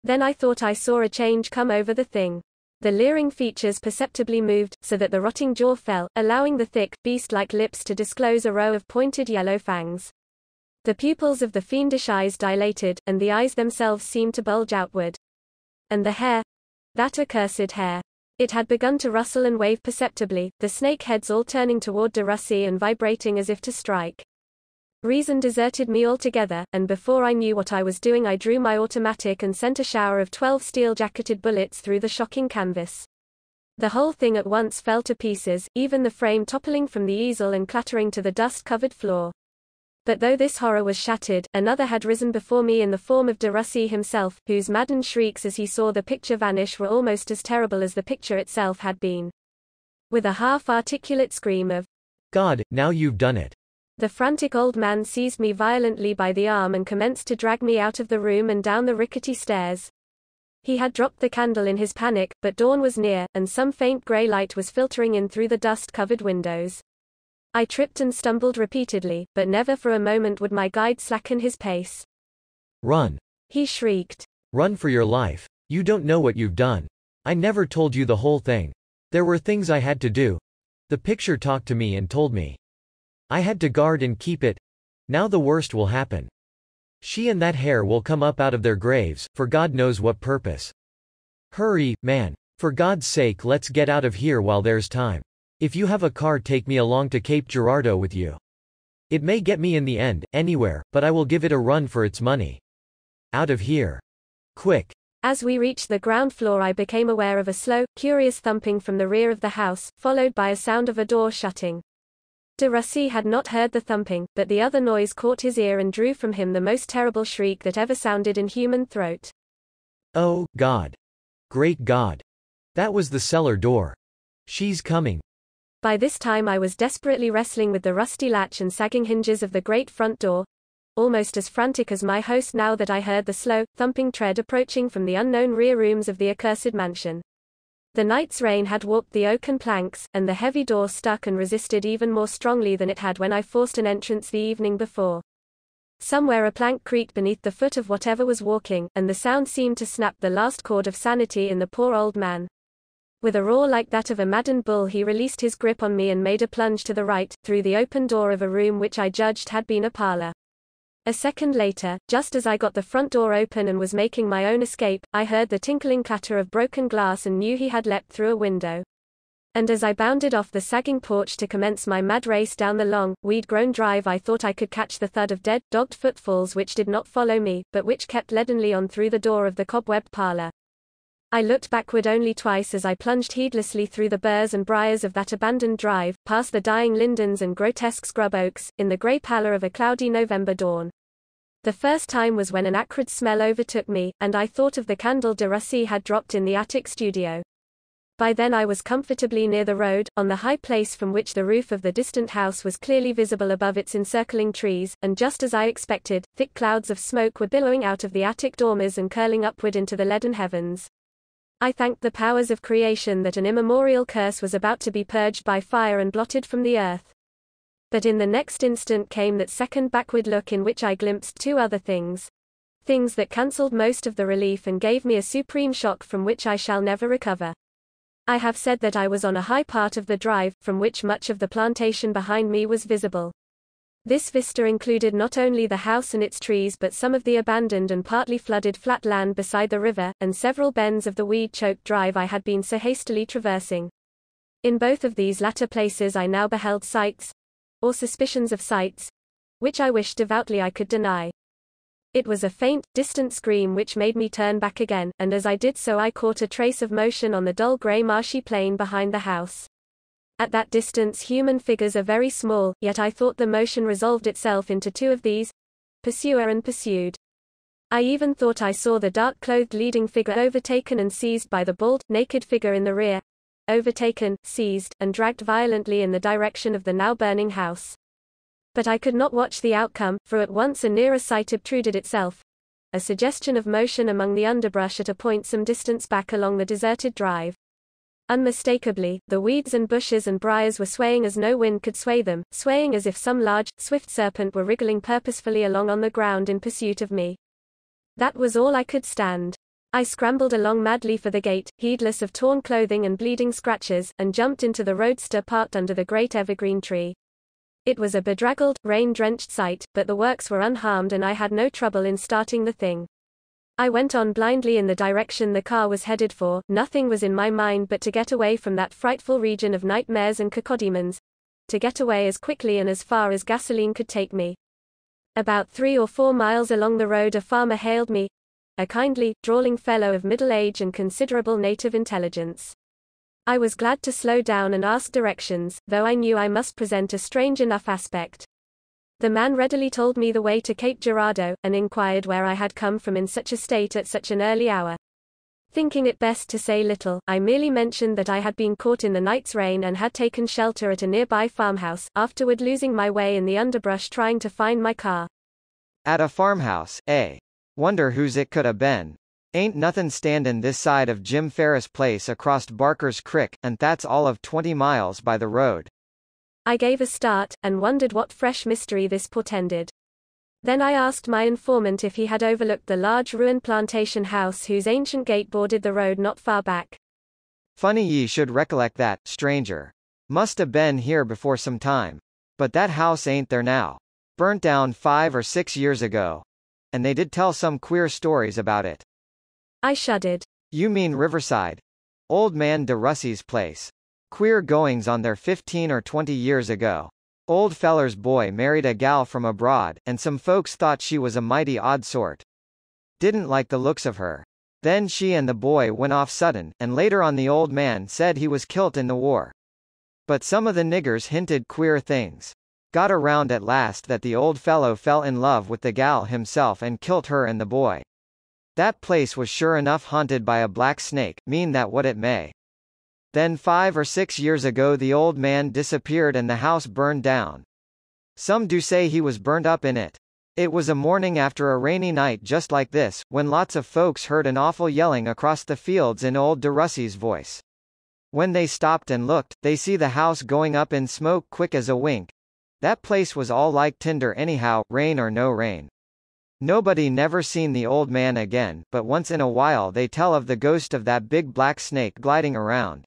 Then I thought I saw a change come over the thing. The leering features perceptibly moved, so that the rotting jaw fell, allowing the thick, beast-like lips to disclose a row of pointed yellow fangs. The pupils of the fiendish eyes dilated, and the eyes themselves seemed to bulge outward. And the hair, that accursed hair. It had begun to rustle and wave perceptibly, the snake heads all turning toward de Russie and vibrating as if to strike. Reason deserted me altogether, and before I knew what I was doing I drew my automatic and sent a shower of 12 steel-jacketed bullets through the shocking canvas. The whole thing at once fell to pieces, even the frame toppling from the easel and clattering to the dust-covered floor. But though this horror was shattered, another had risen before me in the form of de Russie himself, whose maddened shrieks as he saw the picture vanish were almost as terrible as the picture itself had been. With a half-articulate scream of, "God, now you've done it," the frantic old man seized me violently by the arm and commenced to drag me out of the room and down the rickety stairs. He had dropped the candle in his panic, but dawn was near, and some faint grey light was filtering in through the dust-covered windows. I tripped and stumbled repeatedly, but never for a moment would my guide slacken his pace. "Run!" he shrieked. "Run for your life. You don't know what you've done. I never told you the whole thing. There were things I had to do. The picture talked to me and told me. I had to guard and keep it. Now the worst will happen. She and that hair will come up out of their graves, for God knows what purpose. Hurry, man. For God's sake, let's get out of here while there's time. If you have a car, take me along to Cape Girardeau with you. It may get me in the end, anywhere, but I will give it a run for its money. Out of here. Quick." As we reached the ground floor I became aware of a slow, curious thumping from the rear of the house, followed by a sound of a door shutting. De Russie had not heard the thumping, but the other noise caught his ear and drew from him the most terrible shriek that ever sounded in human throat. "Oh, God. Great God. That was the cellar door. She's coming." By this time I was desperately wrestling with the rusty latch and sagging hinges of the great front door, almost as frantic as my host now that I heard the slow, thumping tread approaching from the unknown rear rooms of the accursed mansion. The night's rain had warped the oaken planks, and the heavy door stuck and resisted even more strongly than it had when I forced an entrance the evening before. Somewhere a plank creaked beneath the foot of whatever was walking, and the sound seemed to snap the last cord of sanity in the poor old man. With a roar like that of a maddened bull he released his grip on me and made a plunge to the right, through the open door of a room which I judged had been a parlor. A second later, just as I got the front door open and was making my own escape, I heard the tinkling clatter of broken glass and knew he had leapt through a window. And as I bounded off the sagging porch to commence my mad race down the long, weed-grown drive, I thought I could catch the thud of dead, dogged footfalls which did not follow me, but which kept leadenly on through the door of the cobwebbed parlor. I looked backward only twice as I plunged heedlessly through the burrs and briars of that abandoned drive, past the dying lindens and grotesque scrub oaks, in the grey pallor of a cloudy November dawn. The first time was when an acrid smell overtook me, and I thought of the candle de Russie had dropped in the attic studio. By then I was comfortably near the road, on the high place from which the roof of the distant house was clearly visible above its encircling trees, and just as I expected, thick clouds of smoke were billowing out of the attic dormers and curling upward into the leaden heavens. I thanked the powers of creation that an immemorial curse was about to be purged by fire and blotted from the earth. But in the next instant came that second backward look in which I glimpsed two other things. Things that cancelled most of the relief and gave me a supreme shock from which I shall never recover. I have said that I was on a high part of the drive, from which much of the plantation behind me was visible. This vista included not only the house and its trees but some of the abandoned and partly flooded flat land beside the river, and several bends of the weed-choked drive I had been so hastily traversing. In both of these latter places I now beheld sights, or suspicions of sights, which I wished devoutly I could deny. It was a faint, distant scream which made me turn back again, and as I did so I caught a trace of motion on the dull grey marshy plain behind the house. At that distance human figures are very small, yet I thought the motion resolved itself into two of these, pursuer and pursued. I even thought I saw the dark-clothed leading figure overtaken and seized by the bald, naked figure in the rear, overtaken, seized, and dragged violently in the direction of the now burning house. But I could not watch the outcome, for at once a nearer sight obtruded itself, a suggestion of motion among the underbrush at a point some distance back along the deserted drive. Unmistakably, the weeds and bushes and briars were swaying as no wind could sway them, swaying as if some large, swift serpent were wriggling purposefully along on the ground in pursuit of me. That was all I could stand. I scrambled along madly for the gate, heedless of torn clothing and bleeding scratches, and jumped into the roadster parked under the great evergreen tree. It was a bedraggled, rain-drenched sight, but the works were unharmed and I had no trouble in starting the thing. I went on blindly in the direction the car was headed for. Nothing was in my mind but to get away from that frightful region of nightmares and cacodemons, to get away as quickly and as far as gasoline could take me. About 3 or 4 miles along the road a farmer hailed me, a kindly, drawling fellow of middle age and considerable native intelligence. I was glad to slow down and ask directions, though I knew I must present a strange enough aspect. The man readily told me the way to Cape Girardeau, and inquired where I had come from in such a state at such an early hour. Thinking it best to say little, I merely mentioned that I had been caught in the night's rain and had taken shelter at a nearby farmhouse, afterward losing my way in the underbrush trying to find my car. At a farmhouse, eh? Wonder whose it could have been. Ain't nothin' standin' this side of Jim Ferris' place across Barker's Crick, and that's all of 20 miles by the road. I gave a start, and wondered what fresh mystery this portended. Then I asked my informant if he had overlooked the large ruined plantation house whose ancient gate bordered the road not far back. Funny ye should recollect that, stranger. Must have been here before some time. But that house ain't there now. Burnt down 5 or 6 years ago. And they did tell some queer stories about it. I shuddered. You mean Riverside? Old man de Russie's place. Queer goings on there 15 or 20 years ago. Old feller's boy married a gal from abroad, and some folks thought she was a mighty odd sort. Didn't like the looks of her. Then she and the boy went off sudden, and later on the old man said he was kilt in the war. But some of the niggers hinted queer things. Got around at last that the old fellow fell in love with the gal himself and kilt her and the boy. That place was sure enough haunted by a black snake, mean that what it may. Then 5 or 6 years ago the old man disappeared and the house burned down. Some do say he was burnt up in it. It was a morning after a rainy night just like this, when lots of folks heard an awful yelling across the fields in old de Russie's voice. When they stopped and looked, they see the house going up in smoke quick as a wink. That place was all like tinder anyhow, rain or no rain. Nobody never seen the old man again, but once in a while they tell of the ghost of that big black snake gliding around.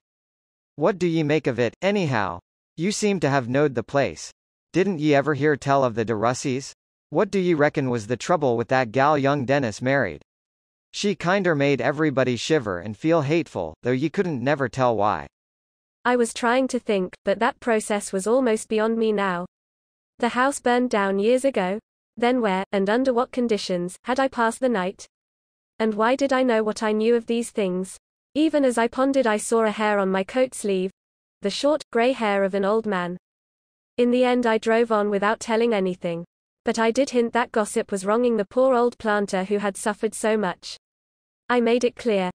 What do ye make of it, anyhow? You seem to have knowed the place. Didn't ye ever hear tell of the de Russies? What do you reckon was the trouble with that gal young Dennis married? She kinder made everybody shiver and feel hateful, though you couldn't never tell why. I was trying to think, but that process was almost beyond me now. The house burned down years ago. Then where, and under what conditions, had I passed the night? And why did I know what I knew of these things? Even as I pondered, I saw a hair on my coat sleeve. The short, grey hair of an old man. In the end I drove on without telling anything. But I did hint that gossip was wronging the poor old planter who had suffered so much. I made it clear,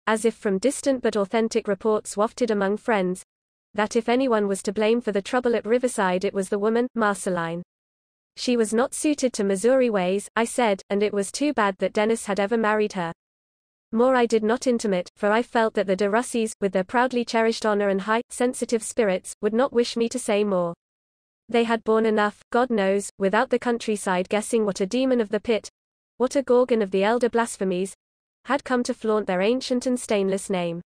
as if from distant but authentic reports wafted among friends, that if anyone was to blame for the trouble at Riverside it was the woman, Marceline. She was not suited to Missouri ways, I said, and it was too bad that Dennis had ever married her. More I did not intimate, for I felt that the de Russys, with their proudly cherished honor and high, sensitive spirits, would not wish me to say more. They had borne enough, God knows, without the countryside guessing what a demon of the pit, what a gorgon of the elder blasphemies, had come to flaunt their ancient and stainless name.